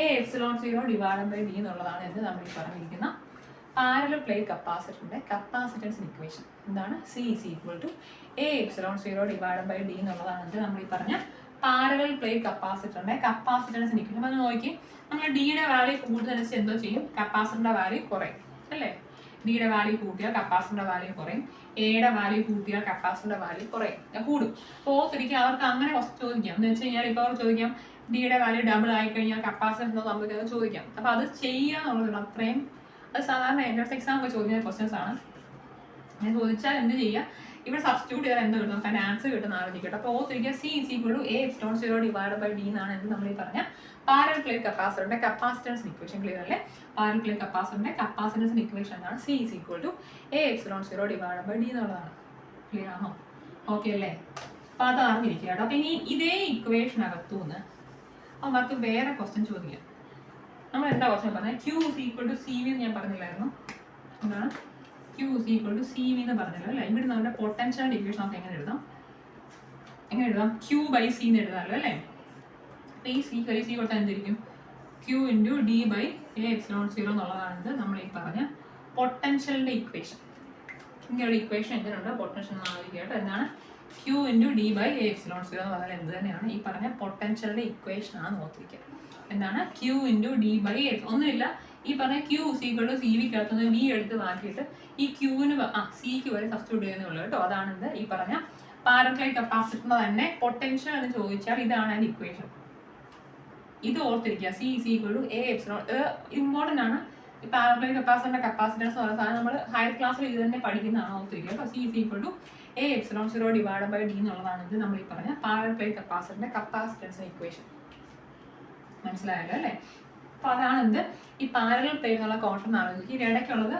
A∈0 divided by D എന്നുള്ളതാണ് എന്ത് നമ്മൾ ഈ പറഞ്ഞിരിക്കുന്ന പാരലൽ പ്ലേറ്റ് കപ്പാസിറ്ററിന്റെ കപ്പാസിറ്റൻസ് ഇക്വേഷൻ. എന്താണ്, C = A∈0 divided by D എന്നുള്ളതാണ് എന്ത് നമ്മൾ ഈ പറഞ്ഞ പാരലൽ പ്ലേറ്റ് കപ്പാസിറ്ററിന്റെ കപ്പാസിറ്റൻസ് ഇക്വേഷൻ. അപ്പോൾ നോക്കി, നമ്മൾ ഡിയുടെ വാല്യൂ കൂടുതലനുസരിച്ച് എന്തോ ചെയ്യും, കപ്പാസിറ്ററിന്റെ വാല്യൂ കുറയും അല്ലേ. ഡിയുടെ വാല്യൂ കൂട്ടിയാൽ കപ്പാസിറ്ററിന്റെ വാല്യൂ കുറയും, എയുടെ വാല്യൂ കൂട്ടിയാൽ കപ്പാസിറ്ററിന്റെ വാല്യൂ കൂടും. അപ്പോൾ ഓർത്തിരിക്കുക, അവർക്ക് അങ്ങനെ കുറച്ച് ചോദിക്കാം. എന്ന് വെച്ച് കഴിഞ്ഞാൽ ഇപ്പോൾ അവർ ചോദിക്കാം ഡിയുടെ വാല്യൂ ഡബിൾ ആയി കഴിഞ്ഞാൽ കപ്പാസിറ്റർ എന്തോ നമുക്ക് ചോദിക്കാം. അപ്പോൾ അത് ചെയ്യാന്നുള്ളതാണ് അത്രയും. അത് സാധാരണ എൻട്രൻസ് എക്സാം ഒക്കെ ചോദിക്കുന്ന ക്വസ്റ്റ്യൻസ് ആണ്. ഞാൻ ചോദിച്ചാൽ എന്ത് ചെയ്യുക, ഇവിടെ സബ്സ്റ്റിറ്റ്യൂട്ട് ചെയ്താൽ എന്ത് കിട്ടും, നമുക്ക് ആൻസർ കിട്ടുന്ന ആലോചിക്കട്ടെ. അപ്പോൾ ഓർത്തിരിക്കുക, C = A∈0 divided by D എന്നാണ് എന്ത് നമ്മൾ ഈ പറഞ്ഞ പാരലൽ പ്ലേറ്റ് കപ്പാസിറ്ററിന്റെ കപ്പാസിറ്റൻസ് ഇക്വേഷൻ. ക്ലിയർ അല്ലേ. പാരലൽ പ്ലേറ്റ് കപ്പാസിറ്ററിന്റെ കപ്പാസിറ്റൻസ് ഇക്വേഷൻ എന്താണ്, C = A∈0 divided by D എന്നുള്ളതാണ്. ക്ലിയർ ആണോ, ഓക്കെ അല്ലേ. അപ്പോൾ അത് അറിഞ്ഞിരിക്കുക കേട്ടോ. അപ്പോൾ ഇനി ഇതേ ഇക്വേഷനകത്തുനിന്ന് അവർക്ക് വേറെ ക്വസ്റ്റ്യൻ ചോദിക്കാം. നമ്മൾ എന്താ ക്വസ്റ്റ്യൻ പറഞ്ഞത്, Q = CV എന്ന് ഞാൻ പറഞ്ഞില്ലായിരുന്നു. എന്താണ്, Q = CV എന്ന് പറഞ്ഞല്ലോ അല്ലേ. ഇവിടെ നമ്മുടെ പൊട്ടൻഷ്യൽ ഇക്വേഷൻ നമുക്ക് എങ്ങനെ എഴുതാം, Q/C എന്ന് എഴുതാമല്ലോ അല്ലേ. ഈ C കൊടുത്താൽ എന്തിരിക്കും, Q × D/A∈0 എന്നുള്ളതാണ് നമ്മൾ ഈ പറഞ്ഞ പൊട്ടൻഷ്യലിന്റെ ഇക്വേഷൻ. ഇങ്ങനെ ഒരു ഇക്വേഷൻ എന്തിനുണ്ട്, പൊട്ടൻഷ്യൽ ആലോചിക്കട്ടെ. എന്താണ്, Q × D/A∈0 എന്ന് പറഞ്ഞാൽ എന്ത് തന്നെയാണ് ഈ പറഞ്ഞ പൊട്ടൻഷ്യലിന്റെ ഇക്വേഷൻ ആണ് ഓർത്തിരിക്കുക. എന്താണ്, Q × D/A. ഒന്നുമില്ല, ഈ പറഞ്ഞ Q = CV V എടുത്ത് മാറ്റിയിട്ട് ഈ Qന് Cക്ക് വരെ സബ്സ്റ്റിറ്റ്യൂട്ട് ചെയ്യുന്നുള്ളൂ കേട്ടോ. അതാണ് എന്ത് ഈ പറഞ്ഞ പാരലൽ പ്ലേറ്റ് കപ്പാസിറ്ററിന്റെ തന്നെ പൊട്ടൻഷ്യൽ എന്ന് ചോദിച്ചാൽ ഇതാണ് അതിന്റെ ഇക്വേഷൻ. ഇത് ഓർത്തിരിക്കുക, C = A∈0. ഇമ്പോർട്ടൻ്റ് ആണ്. ഈ പാരലൽ പ്ലേറ്റ് കപ്പാസിറ്ററിന്റെ കപ്പാസിറ്റൻസ് എന്ന് പറയുന്നത് നമ്മൾ ഹയർ ക്ലാസ്സിൽ ഇത് തന്നെ പഠിക്കുന്നതാണ് ഓർത്തിരിക്കുക കേട്ടോ. C = A∈0 divided by D എന്നുള്ളതാണ് ഇത് നമ്മൾ ഈ പറഞ്ഞ പാരലൽ പ്ലേറ്റ് കപ്പാസിറ്ററിന്റെ കപ്പാസിറ്റൻസ് ഇക്വേഷൻ. മനസ്സിലായല്ലോ അല്ലേ. അപ്പോൾ അതാണ് എന്ത് ഈ പാരലൽ പ്ലേറ്റ് എന്നുള്ള കോൺസെപ്റ്റ് ആലോചിക്കുക. ഇതിനിടയ്ക്കുള്ളത്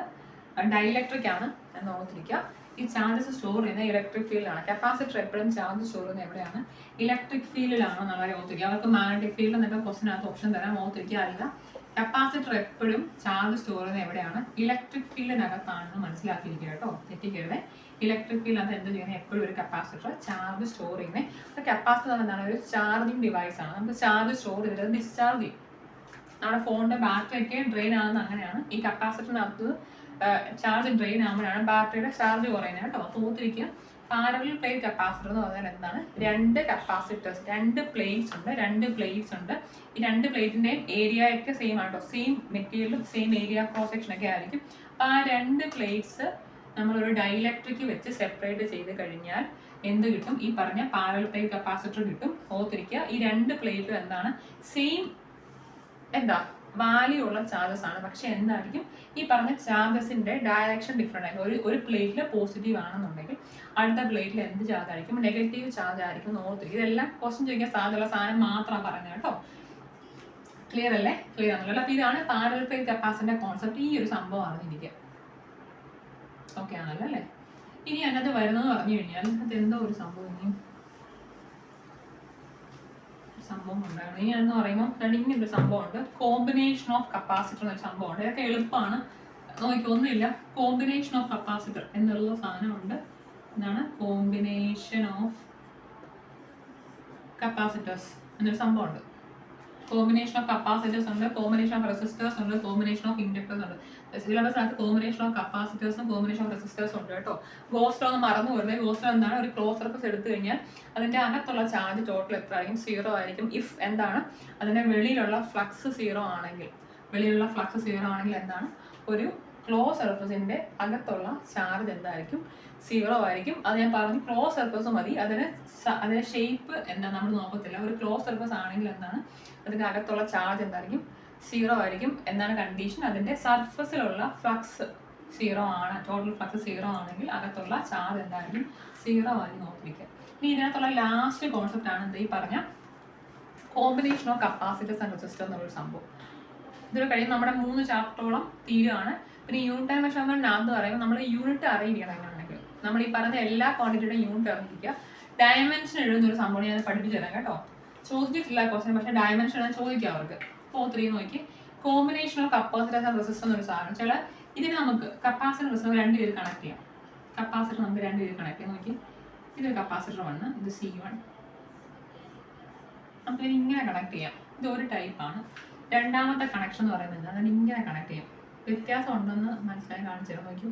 ഡൈഇലക്ട്രിക് ആണ് എന്ന് ഓർത്തിരിക്കുക. ഈ ചാർജസ് സ്റ്റോർ ചെയ്യുന്ന ഇലക്ട്രിക് ഫീൽഡിലാണ്. കപ്പാസിറ്റർ എപ്പോഴും ചാർജ് സ്റ്റോർ ചെയ്യുന്നത് എവിടെയാണ്, ഇലക്ട്രിക് ഫീൽഡിലാണ് എന്നുള്ളത് ഓർത്തിരിക്കുക. അവർക്ക് മാഗ്നറ്റിക് ഫീൽഡ് എന്നൊക്കെ ക്വസ്റ്റിനകത്ത് ഓപ്ഷൻ തരാൻ ഓർത്തിരിക്കുക. അറിയില്ല, കപ്പാസിറ്റർ എപ്പോഴും ചാർജ് സ്റ്റോർ ചെയ്യുന്നത് എവിടെയാണ്, ഇലക്ട്രിക് ഫീൽഡിനകത്താണെന്ന് മനസ്സിലാക്കിയിരിക്കുക കേട്ടോ. തെറ്റിക്കരുത്. ഇലക്ട്രിക് ഫീൽഡിനകത്ത് എന്ത് ചെയ്യുന്നത്, എപ്പോഴും ഒരു കപ്പാസിറ്റർ ചാർജ് സ്റ്റോർ ചെയ്യുന്നത്. അപ്പോൾ കപ്പാസിറ്റർ എന്താണ്, ഒരു ചാർജിങ് ഡിവൈസ് ആണ്. നമുക്ക് ചാർജ് സ്റ്റോർ ചെയ്തിട്ട് ഡിസ്ചാർജ് ചെയ്യും. നമ്മുടെ ഫോണിന്റെ ബാറ്ററി ഒക്കെ ഡ്രെയിൻ ആകുന്ന അങ്ങനെയാണ്. ഈ കപ്പാസിറ്ററിനകത്ത് ചാർജ് ഡ്രെയിൻ ആകുമ്പോഴാണ് ബാറ്ററിയുടെ ചാർജ് കുറയുന്നത് കേട്ടോ. അപ്പോൾ ഓർത്തിരിക്കുക, പാരലൽ പ്ലേറ്റ് കപ്പാസിറ്റർ എന്ന് പറഞ്ഞാൽ എന്താണ്, രണ്ട് കപ്പാസിറ്റേഴ്സ്, രണ്ട് പ്ലേറ്റ്സ് ഉണ്ട്. ഈ രണ്ട് പ്ലേറ്റിന്റെയും ഏരിയ ഒക്കെ സെയിം ആട്ടോ, സെയിം മെറ്റീരിയലും സെയിം ഏരിയ ക്രോസ് സെക്ഷൻ ഒക്കെ ആയിരിക്കും. അപ്പോൾ ആ രണ്ട് പ്ലേറ്റ്സ് നമ്മളൊരു ഡൈഇലക്ട്രിക് വെച്ച് സെപ്പറേറ്റ് ചെയ്ത് കഴിഞ്ഞാൽ എന്ത് കിട്ടും? ഈ പറഞ്ഞ പാരലൽ പ്ലേറ്റ് കപ്പാസിറ്റർ കിട്ടും. ഓർത്തിരിക്കുക, ഈ രണ്ട് പ്ലേറ്റും എന്താണ്? സെയിം എന്താ വാല്യൂ ഉള്ള ചാർജസ് ആണ്. പക്ഷെ എന്തായിരിക്കും? ഈ പറഞ്ഞ ചാർജസിന്റെ ഡയറക്ഷൻ ഡിഫറെന്റ് ആയിരിക്കും. ഒരു പ്ലേറ്റിൽ പോസിറ്റീവ് ആണെന്നുണ്ടെങ്കിൽ അടുത്ത പ്ലേറ്റിൽ എന്ത് ചാർജ് ആയിരിക്കും? നെഗറ്റീവ് ചാർജ് ആയിരിക്കും. ഓർത്തിരിക്കുക. ഇതെല്ലാം ക്വസ്റ്റ്യൻ ചോദിക്കാൻ സാധ്യതയുള്ള സാധനം മാത്രമാണ് പറയുന്നത് കേട്ടോ. ക്ലിയർ അല്ലേ? ക്ലിയർ ആണല്ലോ. അപ്പൊ ഇതാണ് പാരലൽ പ്ലേറ്റ് കപ്പാസിറ്ററിന്റെ കോൺസെപ്റ്റ്. ഈ ഒരു സംഭവം അറിഞ്ഞിരിക്കുക. ഓക്കെ ആണല്ലോ അല്ലേ? ഇനി അതിനകത്ത് വരുന്നത് പറഞ്ഞു കഴിഞ്ഞാൽ അത് എന്തോ ഒരു സംഭവം ഉണ്ടായിരുന്നു. ഇനി എന്ന് പറയുമ്പോൾ ഇങ്ങനൊരു സംഭവമുണ്ട്, കോമ്പിനേഷൻ ഓഫ് കപ്പാസിറ്റർ എന്നൊരു സംഭവമുണ്ട്. ഇതൊക്കെ എളുപ്പമാണ്, നോക്കിയൊന്നുമില്ല. കോമ്പിനേഷൻ ഓഫ് കപ്പാസിറ്റർ എന്നുള്ള സാധനമുണ്ട്. എന്താണ് കോമ്പിനേഷൻ ഓഫ് കപ്പാസിറ്റേഴ്സ് എന്നൊരു സംഭവമുണ്ട്. കോമ്പിനേഷൻ ഓഫ് കപ്പാസിറ്റേഴ്സ് ഉണ്ട്, കോമ്പിനേഷൻ ഓഫ് റെസിസ്റ്റേഴ്സ് ഉണ്ട്, കോമ്പിനേഷൻ ഓഫ് ഇൻഡക്ടേഴ്സ് ഉണ്ട്. സിലബസിനകത്ത് കോമ്പിനേഷൻ ഓഫ് കപ്പാസിറ്റേഴ്സും കോമ്പിനേഷൻ ഓഫ് റെസിസ്റ്റേഴ്സും ഉണ്ട് കേട്ടോ. ഗോസ് ലോ ഒന്ന് മറന്നു പോരുന്നത്. ഗോസ് ലോ എന്താണ്? ഒരു ക്ലോസ് സർഫസ് എടുത്തു കഴിഞ്ഞാൽ അതിന്റെ അകത്തുള്ള ചാർജ് ടോട്ടൽ എത്ര ആയിരിക്കും? 0 ആയിരിക്കും. ഇഫ് എന്താണ്? അതിന്റെ വെളിയിലുള്ള ഫ്ലക്സ് 0 ആണെങ്കിൽ എന്താണ്? ഒരു ക്ലോസ് സർഫസിന്റെ അകത്തുള്ള ചാർജ് എന്തായിരിക്കും? 0 ആയിരിക്കും. അത് ഞാൻ പറഞ്ഞു, ക്ലോസ് സർഫസ് മതി. അതിന്റെ ഷേപ്പ് എന്താ നമ്മൾ നോക്കത്തില്ല. ഒരു ക്ലോസ് സർഫസ് ആണെങ്കിൽ എന്താണ്? അതിന്റെ അകത്തുള്ള ചാർജ് എന്തായിരിക്കും? 0 ആയിരിക്കും. എന്താണ് കണ്ടീഷൻ? അതിന്റെ സർഫസിലുള്ള ഫ്ലക്സ് 0 ആണ്. ടോട്ടൽ ഫ്ലക്സ് 0 ആണെങ്കിൽ അകത്തുള്ള ചാർജ് എന്തായിരിക്കും? 0 ആയി നോക്കിയിരിക്കുക. ഇനി ഇതിനകത്തുള്ള ലാസ്റ്റ് കോൺസെപ്റ്റ് ആണ് എന്താ ഈ പറഞ്ഞ combination of capacitors and resistor എന്നുള്ളൊരു സംഭവം. ഇതൊരു കഴിയും നമ്മുടെ 3 ചാപ്റ്ററോളം തീരുകയാണ്. പിന്നെ യൂണിറ്റ് ടൈം മെഷർമെന്റിനകത്ത് പറയുമ്പോൾ നമ്മൾ യൂണിറ്റ് അറിയിക്കണം. എങ്ങനെയാണെങ്കിൽ നമ്മൾ ഈ പറഞ്ഞ എല്ലാ ക്വാണ്ടിറ്റിയുടെ യൂണിറ്റ് അറിഞ്ഞിരിക്കുക. ഡയമെൻഷൻ എഴുതുന്നൊരു സംഭവം ഞാൻ പഠിപ്പിച്ചു തരാം കേട്ടോ. ചോദിച്ചിട്ടില്ല ക്വസ്റ്റ്യൻ, പക്ഷേ ഡയമെൻഷൻ ചോദിക്കാം അവർക്ക്. 4.3 നോക്കി, combination of capacitors and resistor എന്നൊരു സാധനം. ഇതിന് നമുക്ക് കപ്പാസിറ്റർ റെസിസ്റ്റർ 2 രീതിയിൽ കണക്ട് ചെയ്യാം. കപ്പാസിറ്റർ നമുക്ക് 2 രീതിയിൽ കണക്ട് ചെയ്യാം. നോക്കി, ഇതൊരു കപ്പാസിറ്റർ 1, ഇത് C1. നമുക്ക് ഇതിന് ഇങ്ങനെ കണക്ട് ചെയ്യാം. ഇത് ഒരു ടൈപ്പാണ്. രണ്ടാമത്തെ കണക്ഷൻ എന്ന് പറയുന്നത് അതിന് ഇങ്ങനെ കണക്ട് ചെയ്യാം. വ്യത്യാസം ഉണ്ടെന്ന് മനസ്സിലായി കാണിച്ചു തരാം. നോക്കൂ,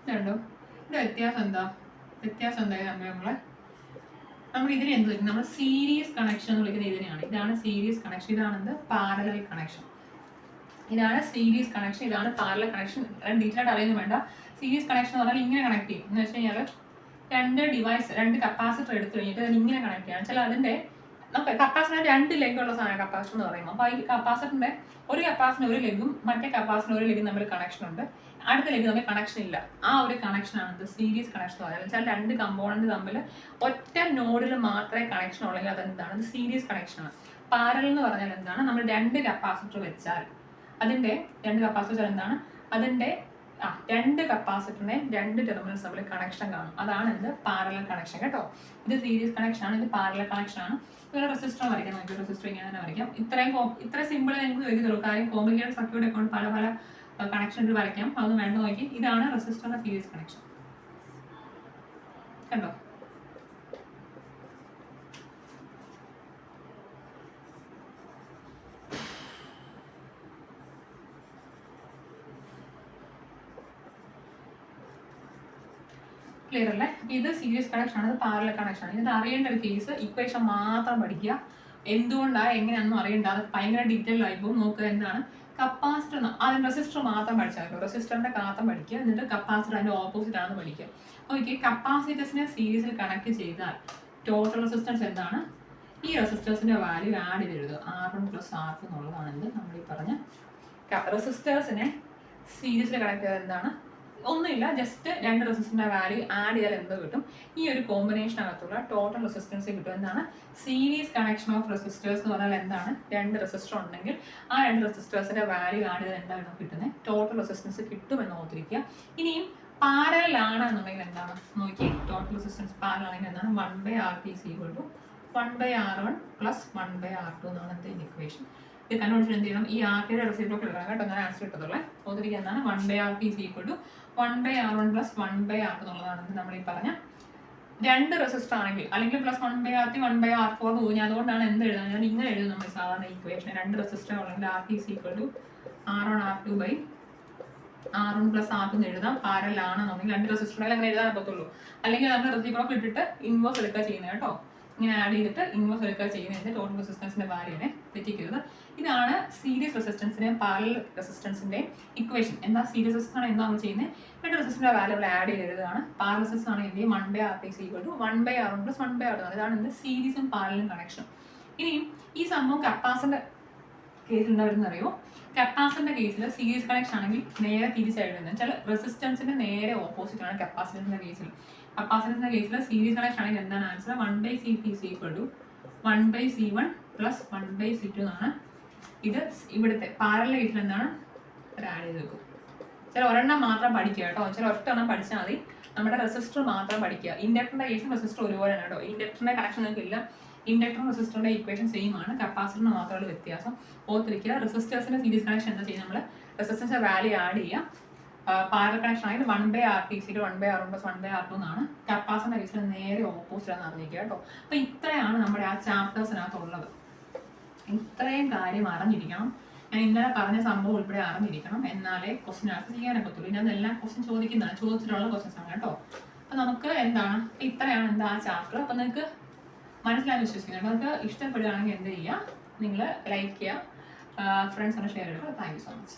ഇതുണ്ടോ? ഇത് വ്യത്യാസം എന്താ നമ്മൾ ഇതിനെ എന്ത് വിളിക്കും? നമ്മൾ സീരീസ് കണക്ഷൻ എന്ന് വിളിക്കുന്ന ഇതിനെയാണ്. ഇതാണ് സീരീസ് കണക്ഷൻ, ഇതാണ് എന്ത്? Parallel connection. ഇതാണ് സീരീസ് കണക്ഷൻ, ഇതാണ് പാരലൽ കണക്ഷൻ. ഡീറ്റെയിൽ ആയിട്ട് അറിയുന്നത് വേണ്ട. സീരീസ് കണക്ഷൻ എന്ന് പറഞ്ഞാൽ ഇങ്ങനെ കണക്ട് ചെയ്യും. എന്ന് വെച്ച് കഴിഞ്ഞാൽ 2 കപ്പാസിറ്റർ എടുത്തു കഴിഞ്ഞിട്ട് അതിന് ഇങ്ങനെ കണക്ട് ചെയ്യാം. ചില അതിന്റെ നമുക്ക് കപ്പാസിറ്റർ 2 ലെഗുള്ള സാധനം കപ്പാസിറ്റർ എന്ന് പറയുമ്പോൾ. അപ്പോൾ ഈ കപ്പാസിറ്ററിന്റെ ഒരു കപ്പാസിറ്ററിന് ഒരു ലെഗും മറ്റേ കപ്പാസിറ്ററിന് ഒരു ലെഗും തമ്മിൽ കണക്ഷൻ ഉണ്ട്. അടുത്ത ലെഗ് തമ്മിൽ കണക്ഷൻ ഇല്ല. ആ ഒരു കണക്ഷനാണ് ഇത് സീരീസ് കണക്ഷൻ എന്ന് പറയുന്നത്. വെച്ചാൽ 2 കമ്പോണന്റ് തമ്മിൽ ഒറ്റ നോഡിൽ മാത്രമേ കണക്ഷൻ ഉള്ളെങ്കിൽ അതെന്താണ്? ഇത് സീരീസ് കണക്ഷനാണ്. പാരലൽ എന്ന് പറഞ്ഞാൽ എന്താണ്? നമ്മൾ 2 കപ്പാസിറ്റർ വെച്ചാൽ അതിന്റെ 2 കപ്പാസിറ്റർ എന്താണ്? അതിന്റെ 2 കപ്പാസിറ്ററിനെ 2 ടെർമിനൽസ് തമ്മിൽ കണക്ഷൻ കാണും. അതാണ് എന്ത്? പാരലൽ കണക്ഷൻ കേട്ടോ. ഇത് സീരീസ് കണക്ഷൻ ആണ്, ഇത് പാരലൽ കണക്ഷൻ ആണ്. ഇതൊരു റെസിസ്റ്റർ വരയ്ക്കാം. നമുക്ക് റെസിസ്റ്റർ ഇങ്ങനെ തന്നെ വരയ്ക്കാം. ഇത്ര സിമ്പിൾ നിങ്ങൾക്ക് ചോദിക്കത്തുള്ളൂ. കാര്യം കോംപ്ലിക്കേറ്റഡ് സർക്യൂട്ട് അക്കൗണ്ട് പല കണക്ഷനിൽ വരയ്ക്കാം. അതൊന്നും വേണ്ട. നോക്കി, ഇതാണ് റെസിസ്റ്ററിന്റെ സീരീസ് കണക്ഷൻ. കണ്ടോ? ക്ലിയർ അല്ലേ? ഇത് സീരീസ് കണക്ഷൻ ആണ്, ഇത് പാരലൽ കണക്ഷൻ ആണ്. ഇത് അറിയേണ്ട ഒരു കേസ് ഇക്വേഷൻ മാത്രം പഠിക്കുക. എന്തുകൊണ്ടാണ് എങ്ങനെയാണെന്നും അറിയണ്ട. അത് ഭയങ്കര ഡീറ്റെയിൽ ആയിപ്പോൾ നോക്കുക. എന്താണ് കപ്പാസിറ്റർ? ആദ്യം റെസിസ്റ്റർ മാത്രം പഠിച്ചാൽ മതി. റെസിസ്റ്ററിന്റെ മാത്രം പഠിക്കുക, എന്നിട്ട് കപ്പാസിറ്റർ അതിന്റെ ഓപ്പോസിറ്റ് ആണെന്ന് പഠിക്കുക. ഓക്കെ, കപ്പാസിറ്റേഴ്സിനെ സീരീസിൽ കണക്ട് ചെയ്താൽ ടോട്ടൽ റെസിസ്റ്റൻസ് എന്താണ്? ഈ റെസിസ്റ്റേഴ്സിന്റെ വാല്യൂ ആഡ് ചെയ്ത് R1 + R2 എന്നുള്ളതാണ് എന്ത്? നമ്മൾ ഈ പറഞ്ഞ റെസിസ്റ്റേഴ്സിനെ സീരീസിൽ കണക്ട് ചെയ്താൽ എന്താണ്? ഒന്നുമില്ല, ജസ്റ്റ് 2 റെസിസ്റ്ററിന്റെ വാല്യൂ ആഡ് ചെയ്താൽ എന്ത് കിട്ടും? ഈ ഒരു കോമ്പിനേഷനകത്തുള്ള ടോട്ടൽ റെസിസ്റ്റൻസ് കിട്ടും. എന്താണ്? സീരീസ് കണക്ഷൻ ഓഫ് റെസിസ്റ്റേഴ്സ് എന്ന് പറഞ്ഞാൽ എന്താണ്? 2 റെസിസ്റ്റർ ഉണ്ടെങ്കിൽ ആ 2 റെസിസ്റ്റേഴ്സിന്റെ വാല്യൂ ആഡ് ചെയ്താൽ എന്താണ് കിട്ടുന്നത്? ടോട്ടൽ റെസിസ്റ്റൻസ് കിട്ടുമെന്ന് ഓർത്തിരിക്കുക. ഇനിയും പാരലൽ ആണെന്നുണ്ടെങ്കിൽ എന്താണ്? നോക്കി, ടോട്ടൽ റെസിസ്റ്റൻസ് പാരലൽ ആണെങ്കിൽ എന്താണ്? 1/RT = 1/R1 + 1/R2 എന്നാണ് എന്ത് ഇക്വേഷൻ. ഇത് കണ്ടുപിടിച്ചിട്ട് എന്ത് ചെയ്യണം? ഈ RTയുടെ റെസിപ്രോക്കൽ എടുക്കണം കേട്ടോ. അങ്ങനെ ആൻസർ കിട്ടത്തുള്ളൂ. ഓർത്തിരിക്കുക എന്താണ്? 1/RT = 1/R1 + 1/R2 എന്നുള്ളതാണ് നമ്മൾ ഈ പറഞ്ഞ 2 റെസിസ്റ്റർ ആണെങ്കിൽ, അല്ലെങ്കിൽ +1/RT 1/R4 തോന്നി. അതുകൊണ്ടാണ് എന്ത് എഴുതുന്നത്? ഞാൻ ഇങ്ങനെ എഴുതും നമ്മൾ സാധാരണ ഇക്വേഷൻ. 2 റെസിസ്റ്റർ ഉണ്ടെങ്കിൽ RT = R1R2/R1 + R2 എന്ന് എഴുതാം. പാരലൽ ആണെന്നുണ്ടെങ്കിൽ 2 റെസിസ്റ്റർ അങ്ങനെ എഴുതാൻ പറ്റത്തുള്ളൂ. അല്ലെങ്കിൽ നമ്മൾ റെസിപ്രോക്കൽ ഇട്ടിട്ട് ഇൻവേഴ്സ് എടുക്കുക ചെയ്യുന്നത് കേട്ടോ. ഇങ്ങനെ ആഡ് ചെയ്തിട്ട് ഇൻവേഴ്സ് എടുക്കുക ചെയ്യുന്നതിന്റെ ടോട്ടൽ റെസിസ്റ്റൻസിന്റെ വാല്യൂനെ തെറ്റിക്കരുത്. ഇതാണ് സീരീസ് റെസിസ്റ്റൻസിന്റെയും പാരലൽ റെസിസ്റ്റൻസിന്റെയും ഇക്വേഷൻ. എന്താ സീരീസ് റെസിസ്റ്റൻസ് ആണ് എന്താ നമ്മൾ ചെയ്യുന്നത്? രണ്ട് റെസിസ്റ്റൻസിന്റെ വാല്യൂ ആഡ് ചെയ്തതാണ്. പാരലൽ റെസിസ്റ്റൻസ് ആണ് എന്ത് ചെയ്യും? 1/RT = 1/R1 + 1/R2. ഇതാണ് എന്ത്? സീരീസും പാരലലും കണക്ഷൻ. ഇനിയും ഈ സംഭവം കപ്പാസിറ്ററിന്റെ കേസിൽ എന്താ വരുന്നത് അറിയോ? കപ്പാസിറ്ററിന്റെ കേസിൽ സീരീസ് കണക്ഷൻ ആണെങ്കിൽ നേരെ തിരിച്ചായിട്ട് വരുന്നത് വെച്ചാൽ റെസിസ്റ്റൻസിന്റെ നേരെ ഓപ്പോസിറ്റ് ആണ് കപ്പാസിറ്ററിന്റെ കേസിൽ. കപ്പാസിറ്ററിന്റെ കേസിൽ സീരീസ് കണക്ഷൻ ആണെങ്കിൽ എന്താണ് ആൻസർ? 1/CT = 1/C1 + 1/C2 എന്നാണ്. ഇത് ഇവിടുത്തെ പാരലൽ കേസിൽ എന്താണ്? ആഡ് ചെയ്ത് വെക്കും. ചില ഒരെണ്ണം മാത്രം പഠിക്കുക കേട്ടോ. ചില ഒറ്റെണ്ണം പഠിച്ചാൽ മതി. നമ്മുടെ റെസിസ്റ്റർ മാത്രം പഠിക്കുക. ഇൻഡക്ടറിന്റെ കേസിൽ റെസിസ്റ്റർ ഒരുപോലെയാണ് കേട്ടോ. ഇൻഡക്ടറിന്റെ കണക്ഷൻ നിങ്ങൾക്ക് ഇല്ല. ഇൻഡക്ടറും റെസിസ്റ്ററിന്റെ ഇക്വേഷൻ സെയിം ആണ്. കപ്പാസിറ്ററിന് മാത്രമുള്ള വ്യത്യാസം ഓർത്തിരിക്കുക. റെസിസ്റ്റേഴ്സിന്റെ സീരീസ് കണക്ഷൻ എന്താ ചെയ്യുക? നമ്മൾ റെസിസ്റ്റൻസിന്റെ വാല്യൂ ആഡ് ചെയ്യുക. പാരലൽ കണക്ഷൻ ആണെങ്കിൽ 1/RT = 1/R1 + 1/R2 എന്നാണ്. കപ്പാസിറ്ററിന്റെ കേസിൽ നേരെ ഓപ്പോസിറ്റ് ആണെന്ന് അറിഞ്ഞിരിക്കുക കേട്ടോ. അപ്പൊ ഇത്രയാണ് നമ്മുടെ ആ ചാപ്റ്റേഴ്സിനകത്തുള്ളത്. ഇത്രയും കാര്യം അറിഞ്ഞിരിക്കണം. ഞാൻ ഇന്നലെ പറഞ്ഞ സംഭവം ഉൾപ്പെടെ അറിഞ്ഞിരിക്കണം. എന്നാലേ ക്വസ്റ്റ്യൻ ആൻസർ ചെയ്യാനേ പറ്റുള്ളൂ. ഞാൻ എല്ലാ ക്വസ്റ്റ്യൻ ചോദിക്കുന്നതാണ്, ചോദിച്ചിട്ടുള്ള ക്വസ്റ്റ്യൻസ് ആണ് കേട്ടോ. അപ്പൊ നമുക്ക് എന്താണ് ഇത്രയാണ് എന്താ ആ ചാപ്റ്റർ. അപ്പൊ നിങ്ങൾക്ക് മനസ്സിലായി വിശ്വസിക്കുന്നത്. നിങ്ങൾക്ക് ഇഷ്ടപ്പെടുകയാണെങ്കിൽ എന്ത് ചെയ്യുക? നിങ്ങൾ ലൈക്ക് ചെയ്യുക, ഫ്രണ്ട്സിനെ ഷെയർ ചെയ്യുക. Thank you so much.